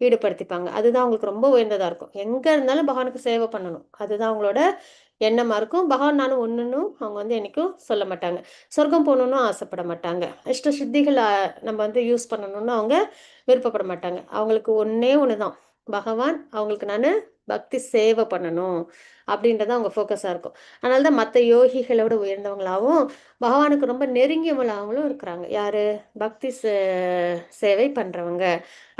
ஈடுபடுத்திப்பாங்க. அதுதான் அவங்களுக்கு ரொம்ப உயர்ந்ததாக இருக்கும். எங்கே இருந்தாலும் பகவானுக்கு சேவை பண்ணணும், அதுதான் அவங்களோட எண்ணமாக இருக்கும். பகவான் நானும் ஒன்றுன்னு அவங்க வந்து என்றைக்கும் சொல்ல மாட்டாங்க. சொர்க்கம் போகணுன்னு ஆசைப்பட மாட்டாங்க. இஷ்ட சித்திகள் நம்ம வந்து யூஸ் பண்ணணும்னு அவங்க விருப்பப்பட மாட்டாங்க. அவங்களுக்கு ஒன்றே ஒன்று தான், பகவான் அவங்களுக்கு நான் பக்தி சேவை பண்ணணும் அப்படின்றத அவங்க ஃபோக்கஸாக இருக்கும். அதனால தான் மற்ற யோகிகளோட உயர்ந்தவங்களாகவும் பகவானுக்கு ரொம்ப நெருங்கியவங்களாகவும் இருக்கிறாங்க. யார்? பக்தி சேவை பண்ணுறவங்க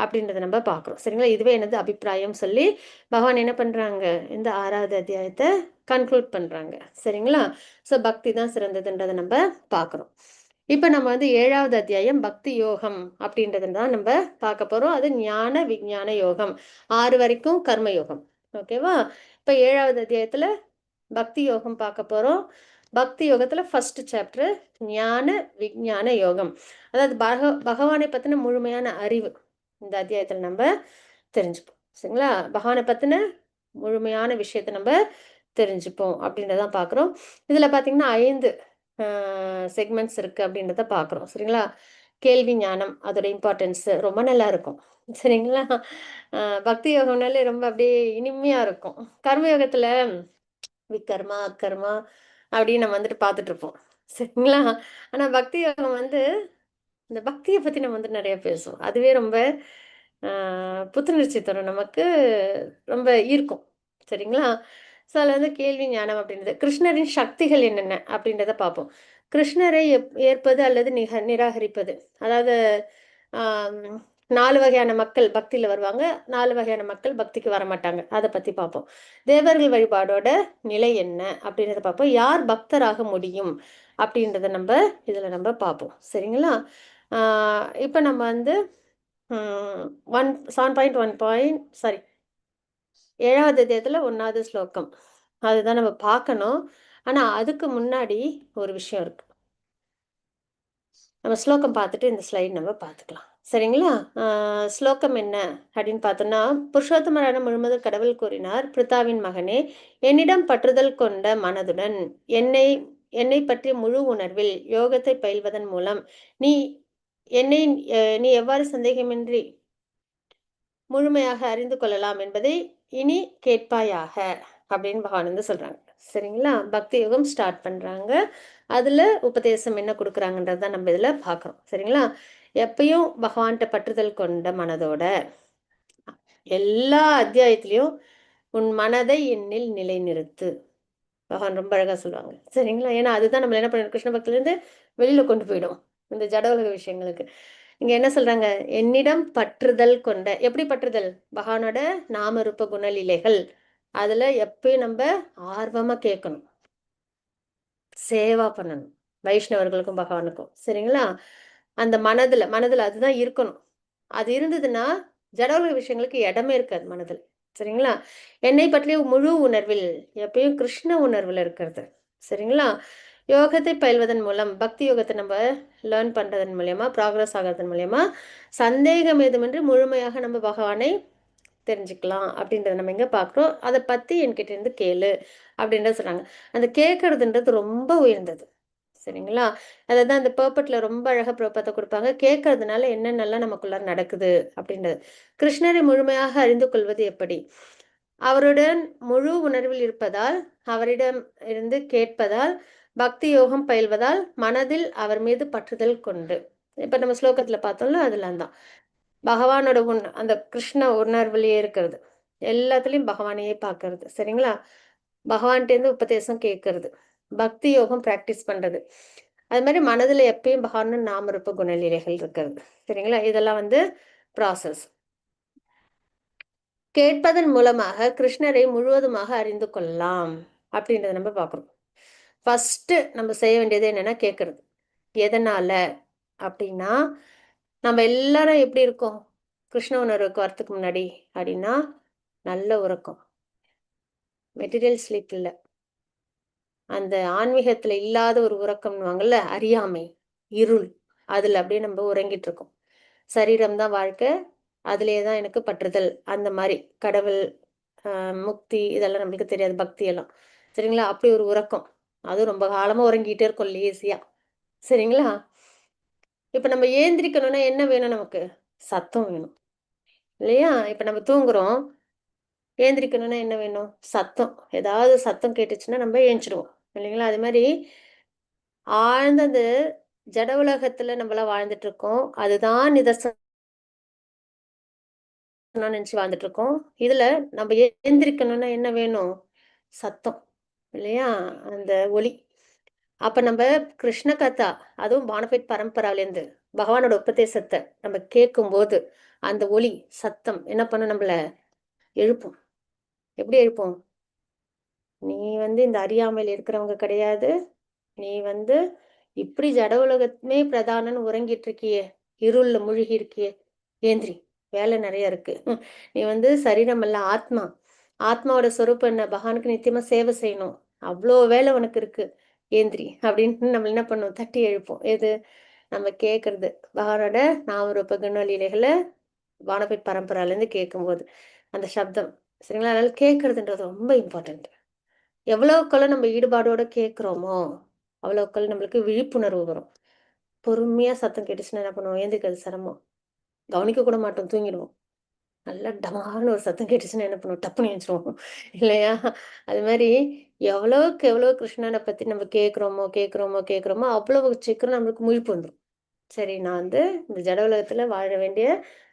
அப்படின்றத நம்ம பார்க்குறோம். சரிங்களா? இதுவே எனது அபிப்பிராயம் சொல்லி பகவான் என்ன பண்ணுறாங்க? இந்த 6வது அத்தியாயத்தை கன்க்ளூட் பண்ணுறாங்க. சரிங்களா? ஸோ பக்தி தான் சிறந்ததுன்றதை நம்ம பார்க்குறோம். இப்போ நம்ம வந்து 7வது அத்தியாயம் பக்தி யோகம் அப்படின்றது தான் நம்ம பார்க்க போறோம். அது ஞான விஞ்ஞான யோகம். 6 வரைக்கும் கர்ம யோகம். ஓகேவா? இப்போ 7வது அத்தியாயத்துல பக்தி யோகம் பார்க்க போறோம். பக்தி யோகத்துல ஃபர்ஸ்ட் சாப்டர் ஞான விஞ்ஞான யோகம். அதாவது பகவானை பத்தின முழுமையான அறிவு இந்த அத்தியாயத்துல நம்ம தெரிஞ்சுப்போம். சரிங்களா? பகவானை பத்தின முழுமையான விஷயத்தை நம்ம தெரிஞ்சுப்போம் அப்படின்றதான் பார்க்குறோம். இதுல பார்த்தீங்கன்னா 5 செக்மெண்ட்ஸ் இருக்கு அப்படின்றத பார்க்குறோம். சரிங்களா? கேள்வி ஞானம் அதோட இம்பார்ட்டன்ஸ் ரொம்ப நல்லா இருக்கும். சரிங்களா? பக்தி யோகம்னாலே ரொம்ப அப்படியே இனிமையா இருக்கும். கர்மயோகத்துல விக்கர்மா அக்கர்மா அப்படின்னு நம்ம வந்துட்டு பார்த்துட்டு இருப்போம். சரிங்களா? ஆனா பக்தி யோகம் வந்து இந்த பக்தியை பத்தி நம்ம வந்து நிறைய பேசுவோம். அதுவே ரொம்ப புத்துணர்ச்சி தரும், நமக்கு ரொம்ப ஈர்க்கும். சரிங்களா? ஸோ அதில் வந்து கேள்வி ஞானம் அப்படின்றது கிருஷ்ணரின் சக்திகள் என்னென்ன அப்படின்றத பார்ப்போம். கிருஷ்ணரை ஏற்பது அல்லது நிராகரிப்பது. அதாவது 4 வகையான மக்கள் பக்தியில் வருவாங்க, 4 வகையான மக்கள் பக்திக்கு வரமாட்டாங்க. அதை பற்றி பார்ப்போம். தேவர்கள் வழிபாடோட நிலை என்ன அப்படின்றத பார்ப்போம். யார் பக்தராக முடியும் அப்படின்றத நம்ம இதில் நம்ம பார்ப்போம். சரிங்களா? இப்போ நம்ம வந்து 7.1 சாரி 7வது அத்தியாயத்தில் 1வது ஸ்லோகம் அதுதான் நம்ம பார்க்கணும். ஆனால் அதுக்கு முன்னாடி ஒரு விஷயம் இருக்கு. நம்ம ஸ்லோகம் பார்த்துட்டு இந்த ஸ்லைட் நம்ம பார்த்துக்கலாம். சரிங்களா? ஸ்லோகம் என்ன அப்படின்னு பார்த்தோம்னா, புருஷோத்தமரான முழுமுதற் கடவுள் கூறினார், பிரித்தாவின் மகனே, என்னிடம் பற்றுதல் கொண்ட மனதுடன் என்னை என்னை பற்றிய முழு உணர்வில் யோகத்தை பயில்வதன் மூலம் நீ என்னை நீ எவ்வாறு சந்தேகமின்றி முழுமையாக அறிந்து கொள்ளலாம் என்பதை இனி கேட்பாயாக அப்படின்னு பகவான் வந்து சொல்றாங்க. சரிங்களா? பக்தி யோகம் ஸ்டார்ட் பண்றாங்க. அதுல உபதேசம் என்ன கொடுக்குறாங்கன்றது தான் நம்ம இதுல பார்க்குறோம். சரிங்களா? எப்பயும் பகவான்கிட்ட பற்றுதல் கொண்ட மனதோட எல்லா அத்தியாயத்திலையும் உன் மனதை என்னில் நிலைநிறுத்து. பகவான் ரொம்ப அழகா சொல்லுவாங்க. சரிங்களா? ஏன்னா அதுதான் நம்ம என்ன பண்ணணும், கிருஷ்ண பக்தியிலேருந்து வெளியில கொண்டு போயிடும் இந்த ஜட உலக விஷயங்களுக்கு. இங்க என்ன சொல்றாங்க? என்னிடம் பற்றுதல் கொண்ட, எப்படி பற்றுதல்? பகவானோட நாம ரூப குணலீலைகள் அதுல எப்பயும் நம்ம ஆர்வமா கேட்கணும், சேவா பண்ணணும், வைஷ்ணவர்களுக்கும் பகவானுக்கும். சரிங்களா? அந்த மனதுல அதுதான் இருக்கணும். அது இருந்ததுன்னா ஜட உலக விஷயங்களுக்கு இடமே இருக்காது மனதில். சரிங்களா? என்னை பற்றிய முழு உணர்வில் எப்பயும் கிருஷ்ண உணர்வில் இருக்கிறது. சரிங்களா? யோகத்தை பயில்வதன் மூலம் பக்தி யோகத்தை நம்ம லேர்ன் பண்றதன் மூலயமா ப்ராக்ரஸ் ஆகிறதன் மூலயமா சந்தேகம் ஏதுமின்றி முழுமையாக நம்ம பகவானை தெரிஞ்சுக்கலாம் அப்படின்றத நம்ம எங்க பார்க்குறோம். அதை பத்தி என்கிட்ட இருந்து கேளு அப்படின்றத சொல்றாங்க. அந்த கேட்கறதுன்றது ரொம்ப உயர்ந்தது. சரிங்களா? அதான் அந்த பர்பட்ல ரொம்ப அழகா பிரபத்தை கொடுப்பாங்க. கேட்கறதுனால என்னென்னலாம் நமக்குள்ள நடக்குது அப்படின்றது. கிருஷ்ணரை முழுமையாக அறிந்து கொள்வது எப்படி? அவருடன் முழு உணர்வில் இருப்பதால், அவரிடம் இருந்து கேட்பதால், பக்தி யோகம் பயில்வதால், மனதில் அவர் மீது பற்றுதல் கொண்டு. இப்ப நம்ம ஸ்லோகத்துல பார்த்தோம்ல, அதெல்லாம் தான் பகவானோட அந்த கிருஷ்ண உணர்வுலயே இருக்கிறது. எல்லாத்துலயும் பகவானையே பார்க்கறது. சரிங்களா? பகவான்கிட்டேருந்து உபதேசம் கேட்கறது, பக்தி யோகம் பிராக்டிஸ் பண்றது, அது மாதிரி மனதுல எப்பயும் பகவான் நாமரூப குணலீலைகள் இருக்கிறது. சரிங்களா? இதெல்லாம் வந்து ப்ராசஸ். கேட்பதன் மூலமாக கிருஷ்ணரை முழுவதுமாக அறிந்து கொள்ளலாம் அப்படின்றத நம்ம பார்க்குறோம். ஃபர்ஸ்ட் நம்ம செய்ய வேண்டியது என்னன்னா கேட்கறது. எதனால அப்படின்னா, நம்ம எல்லாரும் எப்படி இருக்கோம் கிருஷ்ண உணர்வுக்கு வரத்துக்கு முன்னாடி அப்படின்னா, நல்ல உறக்கம், மெட்டீரியல் ஸ்லீப் இல்லை, அந்த ஆன்மீகத்துல இல்லாத ஒரு உறக்கம்னுவாங்கல்ல, அறியாமை, இருள், அதுல அப்படியே நம்ம உறங்கிட்டு இருக்கோம். சரீரம் தான் வாழ்க்கை, அதுலயே தான் எனக்கு பற்றுதல், அந்த மாதிரி கடவுள் முக்தி இதெல்லாம் நம்மளுக்கு தெரியாது, பக்தி எல்லாம். சரிங்களா? அப்படி ஒரு உறக்கம், அதுவும் ரொம்ப காலமா உறங்கிட்டே இருக்கும் லேசியா. சரிங்களா? இப்ப நம்ம ஏந்திரிக்கணும்னா என்ன வேணும் நமக்கு? சத்தம் வேணும் இல்லையா? இப்ப நம்ம தூங்குறோம், ஏந்திரிக்கணும்னா என்ன வேணும்? சத்தம். ஏதாவது சத்தம் கேட்டுச்சுன்னா நம்ம ஏஞ்சிடுவோம் இல்லைங்களா? அது மாதிரி ஆழ்ந்த அந்த ஜட உலகத்துல நம்மளாம் வாழ்ந்துட்டு இருக்கோம். அதுதான் நிதர்சனம் நினைச்சு வாழ்ந்துட்டு இருக்கோம். இதுல நம்ம ஏந்திரிக்கணும்னா என்ன வேணும்? சத்தம் இல்லையா? அந்த ஒலி. அப்ப நம்ம கிருஷ்ண கதா, அதுவும் பானபேட் பரம்பராலேருந்து பகவானோட உபதேசத்தை நம்ம கேட்கும்போது அந்த ஒலி சத்தம் என்ன பண்ணும்? நம்மள எழுப்பும். எப்படி எழுப்பும்? நீ வந்து இந்த அறியாமையில் இருக்கிறவங்க கிடையாது, நீ வந்து இப்படி ஜட உலகமே பிரதானன்னு உறங்கிட்டு இருக்கியே, இருள்ல மூழ்கி இருக்கியே, ஏந்திரி, வேலை நிறைய இருக்கு. நீ வந்து சரீரம் அல்ல, ஆத்மா. ஆத்மாவோட சொரூபம் என்ன? பகவானுக்கு நித்தியமா சேவை செய்யணும். அவ்வளோ வேலை உனக்கு இருக்கு, ஏந்திரி அப்படின்னு நம்ம என்ன பண்ணுவோம்? தட்டி எழுப்போம். எது? நம்ம கேட்கறது பகவானோட நாமரூப குணலீலைகளை வானபி பரம்பராலேருந்து கேட்கும்போது அந்த சப்தம், சரிங்களா? அதனால கேட்கறதுன்றது ரொம்ப இம்பார்ட்டன்ட். எவ்வளவுக்கெல்லாம் நம்ம ஈடுபாடோட கேட்குறோமோ அவ்வளவுக்கள் நம்மளுக்கு விழிப்புணர்வு வரும். பொறுமையா சத்தம் கேட்டுச்சுன்னா என்ன பண்ணுவோம்? ஏந்திரிக்கிறது சிரமம், கவனிக்க கூட மாட்டோம், தூங்கிடுவோம். நல்லா டமார்னு ஒரு சத்தம் கேட்டுச்சுன்னா என்ன பண்ணுவோம்? டப்புன்னு எழுந்திருவோம், இல்லையா? அது மாதிரி எவ்வளவுக்கு எவ்வளோ கிருஷ்ணனை பத்தி நம்ம கேட்குறோமோ அவ்வளவு சீக்கிரம் நம்மளுக்கு முழிப்பு வந்துடும். சரி, நான் வந்து இந்த ஜட உலகத்துல வாழ வேண்டிய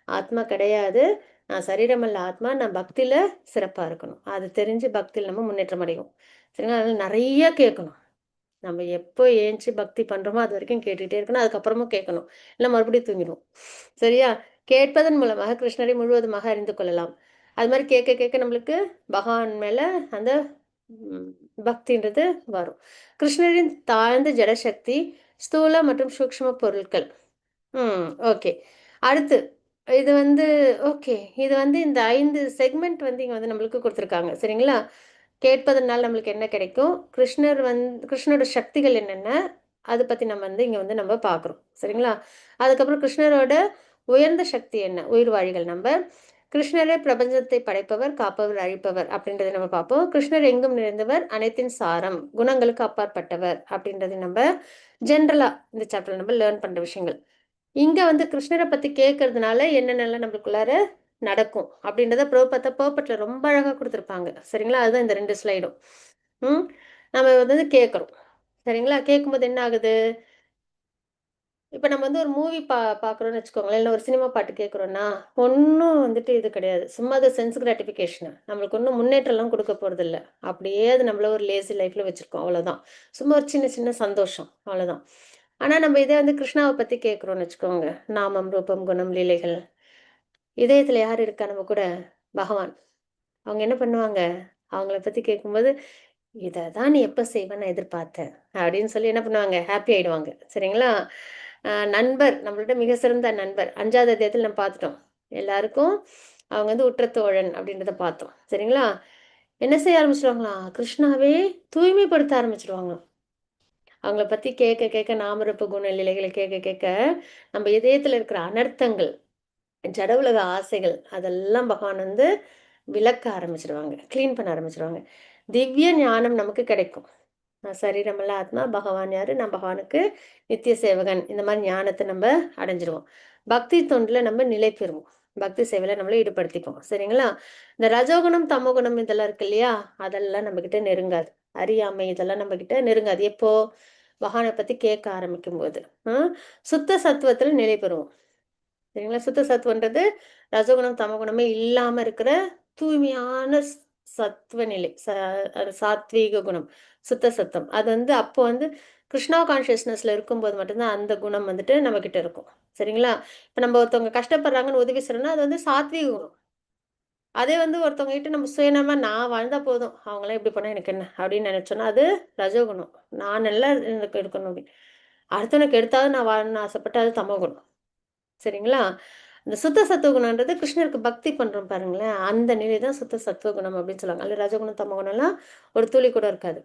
ஆத்மா கிடையாது, நான் சரீரம் அல்ல ஆத்மா, நான் பக்தியில சிறப்பா இருக்கணும். அது தெரிஞ்சு பக்தியில் நம்ம முன்னேற்றம் அடைவோம். சரிங்களா? அதனால நிறைய கேட்கணும். நம்ம எப்போ ஏஞ்சி பக்தி பண்றோமோ அது வரைக்கும் கேட்டுட்டே இருக்கணும். அதுக்கப்புறமும் கேட்கணும். இல்ல மறுபடியும் தூங்கிடுவோம். சரியா? கேட்பதன் மூலமாக கிருஷ்ணரை முழுவதுமாக அறிந்து கொள்ளலாம். அது மாதிரி கேட்க கேட்க நம்மளுக்கு பகவான் மேல அந்த ம், பக்தின்றது வரும். கிருஷ்ணரின் தாழ்ந்த ஜடசக்தி, ஸ்தூல மற்றும் சூக்ஷ்ம பொருட்கள். ஓகே. அடுத்து இது வந்து ஓகே. இது வந்து இந்த 5 செக்மெண்ட் வந்து இங்க வந்து நம்மளுக்கு குடுத்துருக்காங்க. சரிங்களா? கேட்பதனால நம்மளுக்கு என்ன கிடைக்கும்? கிருஷ்ணரோட சக்திகள் என்னென்ன? அத பத்தி நம்ம வந்து இங்க வந்து நம்ம பார்க்குறோம். சரிங்களா? அதுக்கப்புறம் கிருஷ்ணரோட உயர்ந்த சக்தி என்ன? உயிர்வாழிகள் நம்ப. கிருஷ்ணரே பிரபஞ்சத்தை படைப்பவர், காப்பவர், அழிப்பவர் அப்படின்றத நம்ம பார்ப்போம். கிருஷ்ணர் எங்கும் நிறைந்தவர், அனைத்தின் சாரம், குணங்களுக்கு அப்பாற்பட்டவர் அப்படின்றது நம்ம ஜென்ரலா இந்த சாப்டர்ல நம்ம லேர்ன் பண்ற விஷயங்கள். இங்க வந்து கிருஷ்ணரை பத்தி கேட்கறதுனால என்னென்னலாம் நம்மளுக்குள்ளார நடக்கும் அப்படின்றத பர்பட்ல ரொம்ப அழகா கொடுத்துருப்பாங்க. சரிங்களா? அதுதான் இந்த 2 ஸ்லைடும். ம் நம்ம வந்து கேட்குறோம். சரிங்களா? கேட்கும்போது என்ன ஆகுது? இப்ப நம்ம வந்து ஒரு மூவி பார்க்குறோம்னு வச்சுக்கோங்களேன், இல்ல ஒரு சினிமா பாட்டு கேட்குறோம்னா, ஒண்ணும் வந்துட்டு இது கிடையாது. சும்மா அது சென்ஸ் கிராட்டிஃபிகேஷன். நம்மளுக்கு ஒண்ணும் முன்னேற்றம்லாம் கொடுக்க போறதில்ல. அப்படியே அது நம்மள ஒரு லேசி லைஃப்ல வச்சிருக்கோம். அவ்வளோதான். சும்மா ஒரு சின்ன சின்ன சந்தோஷம். அவ்வளோதான். ஆனா நம்ம இதே வந்து கிருஷ்ணாவ பத்தி கேட்குறோம்னு வச்சுக்கோங்க. நாமம், ரூபம், குணம், லீலைகள். இதயத்துல யார் இருக்கா நம்ம கூட? பகவான். அவங்க என்ன பண்ணுவாங்க? அவங்கள பத்தி கேட்கும்போது, "இத தான் நீ எப்ப செய்வன்னு நான் எதிர்பார்த்தேன்." அப்படின்னு சொல்லி என்ன பண்ணுவாங்க? ஹாப்பி ஆயிடுவாங்க. சரிங்களா? நண்பர், நம்மளோட மிக சிறந்த நண்பர். 5வது அத்தியாயத்துல நம்ம பார்த்துட்டோம். எல்லாருக்கும் அவங்க வந்து உற்ற தோழன் அப்படின்றத பார்த்தோம். சரிங்களா? என்ன செய்ய ஆரம்பிச்சுருவாங்களாம்? கிருஷ்ணாவே தூய்மைப்படுத்த ஆரம்பிச்சுருவாங்களாம். அவங்கள பத்தி கேட்க கேட்க நாமரூப குண நிலைகளை கேட்க கேட்க நம்ம இதயத்துல இருக்கிற அனர்த்தங்கள், ஜட உலக ஆசைகள் அதெல்லாம் பகவான் வந்து விலக்க ஆரம்பிச்சிருவாங்க, கிளீன் பண்ண ஆரம்பிச்சிருவாங்க. திவ்ய ஞானம் நமக்கு கிடைக்கும். நான் சரீரமல்ல ஆத்மா, பகவான் யாரு? நான் பகவானுக்கு நித்திய சேவகன். இந்த மாதிரி ஞானத்தை நம்ம அடைஞ்சிருவோம். பக்தி தொண்டுல நம்ம நிலை பெறுவோம். பக்தி சேவையில நம்மளை ஈடுபடுத்திப்போம். சரிங்களா? இந்த ரஜோகுணம் தமோகுணம் இதெல்லாம் இருக்கு இல்லையா? அதெல்லாம் நம்ம கிட்ட நெருங்காது. அறியாமை இதெல்லாம் நம்ம கிட்ட நெருங்காது. எப்போ? பகவானை பத்தி கேட்க ஆரம்பிக்கும் போது. சுத்த சத்துவத்துல நிலை பெறுவோம். சரிங்களா? சுத்த சத்துவன்றது ரஜகுணம், தமகுணமே இல்லாம இருக்கிற தூய்மையான சத்துவ நிலை. அது சாத்வீக குணம், சுத்த சத்தம். அது வந்து அப்போ வந்து கிருஷ்ணா கான்ஷியஸ்னஸ்ல இருக்கும்போது மட்டும்தான் அந்த குணம் வந்துட்டு நம்ம கிட்ட இருக்கும். சரிங்களா? இப்ப நம்ம ஒருத்தவங்க கஷ்டப்படுறாங்கன்னு உதவி செய்யறோம்னா, அது வந்து சாத்வீக குணம். அதே வந்து ஒருத்தவங்க கிட்ட நம்ம சுயநலமா நான் வாழ்ந்தா போதும், அவங்களாம் இப்படி பண்ணா எனக்கு என்ன அப்படின்னு நினைச்சோம்னா, அது ரஜோகுணம். நான் நல்லா எனக்கு இருக்கணும் அப்படின்னு. அடுத்தவனுக்கு எடுத்தாவது நான் வாழணும்னு ஆசைப்பட்டு அது தமோகுணம். சரிங்களா? அந்த சுத்த சத்துவகுணம்ன்றது கிருஷ்ணருக்கு பக்தி பண்றோம் பாருங்களேன், அந்த நிலை தான் சுத்த சத்துவகுணம் அப்படின்னு சொல்லுவாங்க. அதுல ரஜகுணம், தமகுணம்லாம் ஒரு துளி கூட இருக்காது.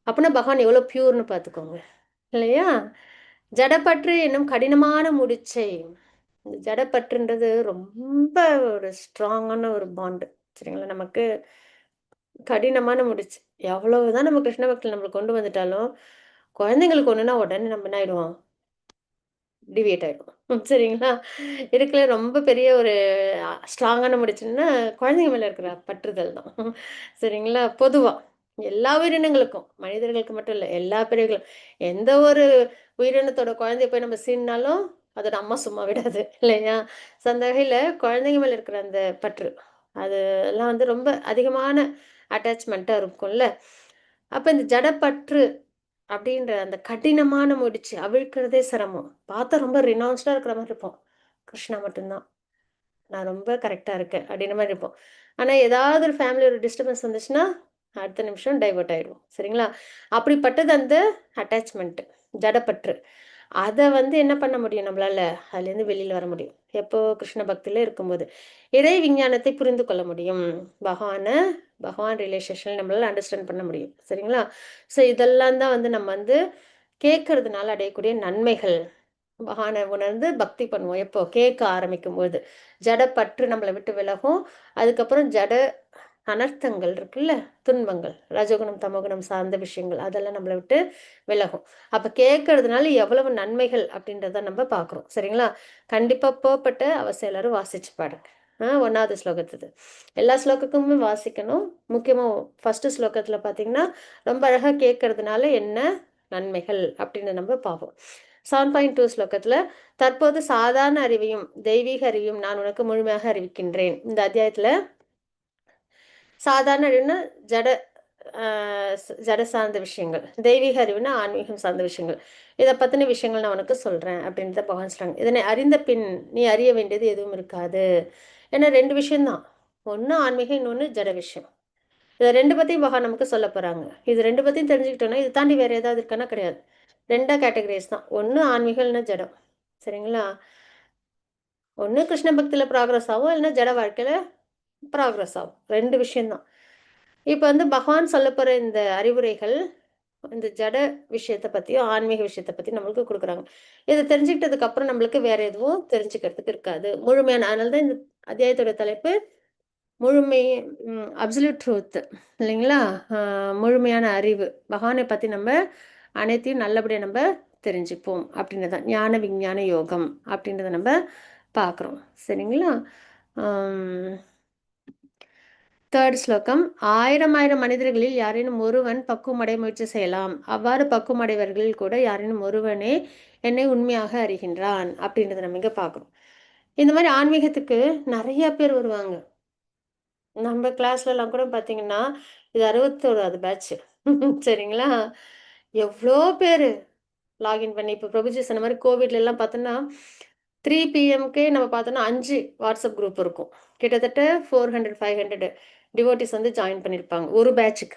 அப்பன்னா பகவான் எவ்வளோ பியூர்ன்னு பார்த்துக்கோங்க. இல்லையா? ஜடப்பற்று என்னும் கடினமான முடிச்சை. இந்த ஜடப்பற்றுன்றது ரொம்ப ஒரு ஸ்ட்ராங்கான ஒரு பாண்ட். சரிங்களா? நமக்கு கடினமான முடிச்சு. எவ்வளவுதான் நம்ம கிருஷ்ண பக்தியில நம்மள கொண்டு வந்துட்டாலும், குழந்தைங்களுக்கு ஒண்ணுன்னா உடனே நம்ம என்ன ஆயிடுவோம்? டிவியேட் ஆயிடும். சரிங்களா? இருக்கறதுல ரொம்ப பெரிய ஒரு ஸ்ட்ராங்கான முடிச்சுன்னா, குழந்தைங்க மேல இருக்கிற பற்றுதல் தான். சரிங்களா? பொதுவா. எல்லா உயிரினங்களுக்கும், மனிதர்களுக்கு மட்டும் இல்ல. எல்லா பிறவிகளும். எந்த ஒரு உயிரினத்தோட குழந்தைய போய் நம்ம சீண்டுனாலும், அதோட அம்மா சும்மா விடாது. இல்லையா? ஸோ அந்த வகையில குழந்தைங்க மேல இருக்கிற அந்த பற்று, அதெல்லாம் வந்து ரொம்ப அதிகமான அட்டாச்மெண்ட்டா இருக்கும்ல. அப்ப இந்த ஜடப்பற்று அப்படின்ற அந்த கடினமான முடிச்சு அவிழ்க்கிறதே சிரமம். பார்த்தா ரொம்ப ரினவுன்ஸ்டா இருக்கிற மாரி இருப்போம். கிருஷ்ணா மட்டும்தான். நான் ரொம்ப கரெக்ட்டா இருக்கேன் அப்படின்ற மாரி இருப்போம். ஆனா ஏதாவது ஒரு ஃபேமிலி ஒரு டிஸ்டர்பன்ஸ் வந்துச்சுன்னா, அடுத்த நிமிஷம் டைவர்ட் ஆயிடுவோம். சரிங்களா? அப்படிப்பட்டது அந்த அட்டாச்மென்ட். ஜடப்பற்று. அதை வந்து என்ன பண்ண முடியும் நம்மளால? அதுலேருந்து வெளியில் வர முடியும். எப்போ? கிருஷ்ண பக்தியில் இருக்கும்போது. இறை விஞ்ஞானத்தை புரிந்து கொள்ள முடியும். பகவான் ரிலேஷேஷன் நம்மளால அண்டர்ஸ்டாண்ட் பண்ண முடியும். சரிங்களா? ஸோ இதெல்லாம் தான் வந்து நம்ம வந்து கேட்கறதுனால அடையக்கூடிய நன்மைகள். பகவானை உணர்ந்து பக்தி பண்ணுவோம். எப்போ? கேட்க ஆரம்பிக்கும் போது ஜடப்பற்று நம்மளை விட்டு விலகும். அதுக்கப்புறம் ஜட அனர்த்தங்கள் இருக்குல்ல, துன்பங்கள், ரஜகுணம் தமகுணம் சார்ந்த விஷயங்கள், அதெல்லாம் நம்மளை விட்டு விலகும். அப்ப கேட்கறதுனால எவ்வளவு நன்மைகள் அப்படின்றத நம்ம பார்க்குறோம். சரிங்களா? கண்டிப்பா போப்பட்ட அவசியம் எல்லாரும் வாசிச்சு பாடுங்க. 1வது ஸ்லோகத்துது எல்லா ஸ்லோகக்குமே வாசிக்கணும். முக்கியமா ஃபர்ஸ்ட் ஸ்லோகத்துல பாத்தீங்கன்னா ரொம்ப அழகா கேட்கறதுனால என்ன நன்மைகள் அப்படின்னு நம்ம பார்ப்போம். 7.2 ஸ்லோகத்துல தற்போது சாதாரண அறிவையும் தெய்வீக அறிவையும் நான் உனக்கு முழுமையாக அறிவிக்கின்றேன். இந்த அத்தியாயத்துல சாதாரண அறிவுனா ஜட ஜட சார்ந்த விஷயங்கள், தெய்வீக அறிவுனா ஆன்மீகம் சார்ந்த விஷயங்கள், இதை பத்தின விஷயங்கள் நான் உனக்கு சொல்றேன் அப்படின்றத பகவான் சொல்றாங்க. இதனை அறிந்த பின் நீ அறிய வேண்டியது எதுவும் இருக்காது. ஏன்னா 2 விஷயம்தான், ஒன்று ஆன்மீகம், இன்னொன்று ஜட விஷயம். இதை 2 பத்தியும் பகவான் நமக்கு சொல்ல போறாங்க. இது 2 பத்தியும் தெரிஞ்சுக்கிட்டோம்னா இது தாண்டி வேற ஏதாவது இருக்கானா? கிடையாது. 2 கேட்டகரிஸ் தான், ஒன்று ஆன்மீகம் இல்லைன்னா ஜடம். சரிங்களா? ஒன்று கிருஷ்ண பக்தியில ப்ராக்ரஸ் ஆகும், இல்லைன்னா ஜட வாழ்க்கையில ப்ராக்ரஸ் ஆகும். 2 விஷயம்தான். இப்போ வந்து பகவான் சொல்ல போற இந்த அறிவுரைகள் இந்த ஜட விஷயத்தை பத்தியும் ஆன்மீக விஷயத்தை பத்தி நம்மளுக்கு கொடுக்குறாங்க. இதை தெரிஞ்சுக்கிட்டதுக்கு அப்புறம் நம்மளுக்கு வேற எதுவும் தெரிஞ்சுக்கிறதுக்கு இருக்காது. முழுமையான, அதனால தான் இந்த அத்தியாயத்தோட தலைப்பு முழுமை, அப்சல்யூட் ட்ரூத் இல்லைங்களா? முழுமையான அறிவு. பகவானை பத்தி நம்ம அனைத்தையும் நல்லபடியாக நம்ம தெரிஞ்சுப்போம் அப்படின்றத ஞான விஞ்ஞான யோகம் அப்படின்றத நம்ம பார்க்குறோம். சரிங்களா? 3rd ஸ்லோகம். ஆயிரம் மனிதர்களில் யாரேனும் ஒருவன் பக்குவமடைய முயற்சி செய்யலாம். அவ்வாறு பக்குவமடைவர்களில் கூட யாரேனும் ஒருவனே என்னை உண்மையாக அறிகின்றான் அப்படின்றத நம்ம இங்க பார்க்குறோம். இந்த மாதிரி ஆன்மீகத்துக்கு நிறைய பேர் வருவாங்க. நம்ம கிளாஸ்ல எல்லாம் கூட பார்த்தீங்கன்னா இது 61வது பேட்ச். சரிங்களா? எவ்வளோ பேர் லாகின் பண்ணி இப்போ பிரபுஜி சொன்ன மாதிரி கோவிட்ல எல்லாம் பார்த்தோன்னா 3 PM நம்ம பார்த்தோன்னா 5 வாட்ஸ்அப் குரூப் இருக்கும். கிட்டத்தட்ட 400 500 டிவோட்டிஸ் வந்து ஜாயின் பண்ணியிருப்பாங்க ஒரு பேட்சுக்கு.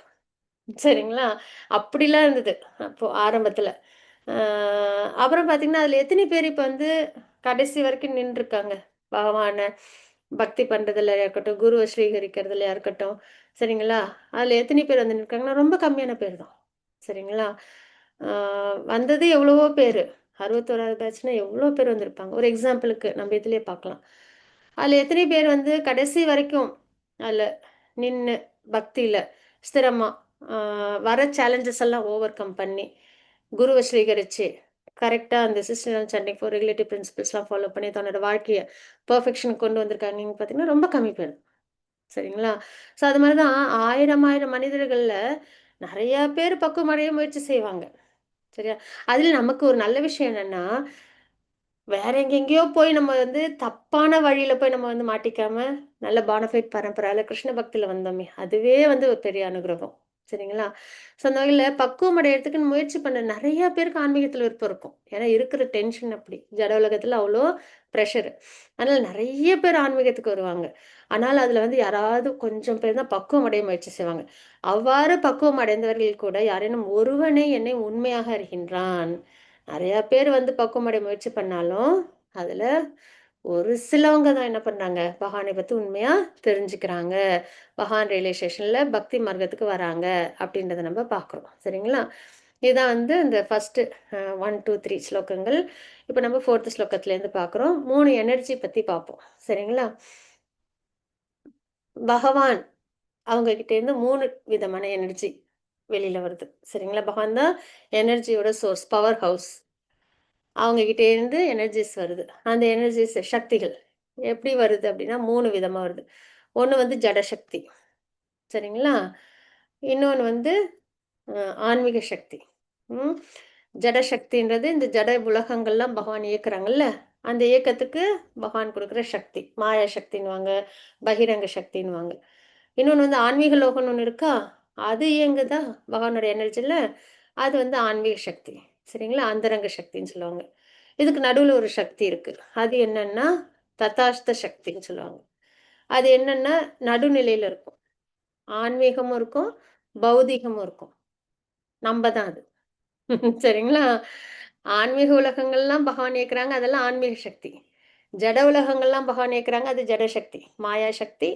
சரிங்களா? அப்படிலாம் இருந்தது அப்போ ஆரம்பத்தில். அப்புறம் பார்த்தீங்கன்னா அதில் எத்தனை பேர் இப்போ வந்து கடைசி வரைக்கும் நின்றுருக்காங்க பகவானை பக்தி பண்ணுறதுல இருக்கட்டும், குருவை ஸ்வீகரிக்கிறதுல இருக்கட்டும். சரிங்களா? அதில் எத்தனை பேர் வந்து நிற்காங்கன்னா ரொம்ப கம்மியான பேர் தான். சரிங்களா? வந்தது எவ்வளவோ பேர், 61வது பேட்ச்னா எவ்வளோ பேர் வந்திருப்பாங்க. ஒரு எக்ஸாம்பிளுக்கு நம்ம இதுலேயே பார்க்கலாம். அதில் எத்தனை பேர் வந்து கடைசி வரைக்கும் அதில் நின்று பக்தியில் ஸ்திரமாக வர சேலஞ்சஸ் எல்லாம் ஓவர் கம் பண்ணி குருவை ஸ்வீகரித்து கரெக்டாக அந்த சிஸ்டம் சண்டிங் ஃபார் ரெகுலேட்டிவ் பிரின்சிபல்ஸ்லாம் ஃபாலோ பண்ணி தன்னோட வாழ்க்கையை பர்ஃபெக்ஷன் கொண்டு வந்திருக்காங்கன்னு பார்த்தீங்கன்னா ரொம்ப கம்மி பேர். சரிங்களா? ஸோ அது மாதிரி தான் ஆயிரம் மனிதர்களில் நிறையா பேர் பக்குவம் அடைய முயற்சி செய்வாங்க. சரியா? அதில் நமக்கு ஒரு நல்ல விஷயம் என்னன்னா, வேற எங்கெங்கேயோ போய் நம்ம வந்து தப்பான வழியில போய் நம்ம வந்து மாட்டிக்காம, நல்ல பானஃபைட் பரம்பரையில கிருஷ்ண பக்தியில வந்தோமே, அதுவே வந்து ஒரு பெரிய அனுகிரகம். சரிங்களா? ஸோ அந்த வகையில பக்குவம் அடையறதுக்கு முயற்சி பண்ண நிறைய பேருக்கு ஆன்மீகத்துல விருப்பம் இருக்கும். ஏன்னா இருக்கிற டென்ஷன் அப்படி. ஜட உலகத்துல அவ்வளோ ப்ரெஷர். அதனால நிறைய பேர் ஆன்மீகத்துக்கு வருவாங்க. ஆனால் அதுல வந்து யாராவது கொஞ்சம் பேர் தான் பக்குவம் அடைய முயற்சி செய்வாங்க. அவ்வாறு பக்குவம் அடைந்தவர்கள் கூட யாரேனும் ஒருவனே என்னை உண்மையாக அறிகின்றான். நிறைய பேர் வந்து பக்குவம் அடைய முயற்சி பண்ணாலும் அதுல ஒரு சிலவங்க தான் என்ன பண்றாங்க, பகவானை பத்தி உண்மையா தெரிஞ்சுக்கிறாங்க, பகவான் ரியலைசேஷன்ல பக்தி மார்க்கத்துக்கு வராங்க அப்படின்றத நம்ம பார்க்குறோம். சரிங்களா? இதுதான் வந்து இந்த ஃபர்ஸ்ட் 1 2 3 ஸ்லோகங்கள். இப்போ நம்ம 4th ஸ்லோகத்திலேருந்து பார்க்குறோம். 3 எனர்ஜி பத்தி பார்ப்போம். சரிங்களா? பகவான் அவங்க கிட்ட இருந்து 3 விதமான எனர்ஜி வெளியில வருது. சரிங்களா? பகவான் தான் எனர்ஜியோட சோர்ஸ், பவர் ஹவுஸ். அவங்க கிட்ட இருந்து எனர்ஜிஸ் வருது. அந்த எனர்ஜிஸ் சக்திகள் எப்படி வருது அப்படின்னா 3 விதமா வருது. ஒண்ணு வந்து ஜட சக்தி. சரிங்களா? இன்னொன்னு வந்து ஆன்மீக சக்தி. ம். ஜட சக்தின்றது இந்த ஜட உலகங்கள்லாம் பகவான் இயக்குறாங்கல்ல, அந்த இயக்கத்துக்கு பகவான் கொடுக்குற சக்தி. மாயா சக்தின்னுவாங்க, பகிரங்க சக்தின்னுவாங்க. இன்னொன்னு வந்து ஆன்மீக லோகம்னு ஒண்ணு இருக்கா? அது இயங்குதா பகவானோட எனர்ஜில? அது வந்து ஆன்மீக சக்தி. சரிங்களா? அந்தரங்க சக்தின்னு சொல்லுவாங்க. இதுக்கு நடுவுல ஒரு சக்தி இருக்கு. அது என்னன்னா, ததாஸ்த சக்தின்னு சொல்லுவாங்க. அது என்னன்னா, நடுநிலையில இருக்கும். ஆன்மீகமும் இருக்கும், பௌதீகமும் இருக்கும். நம்ப தான் அது. சரிங்களா? ஆன்மீக உலகங்கள்லாம் பகவான் இயக்குறாங்க, அதெல்லாம் ஆன்மீக சக்தி. ஜட உலகங்கள்லாம் பகவான் இயக்குறாங்க, அது ஜட சக்தி. மாயா சக்தி,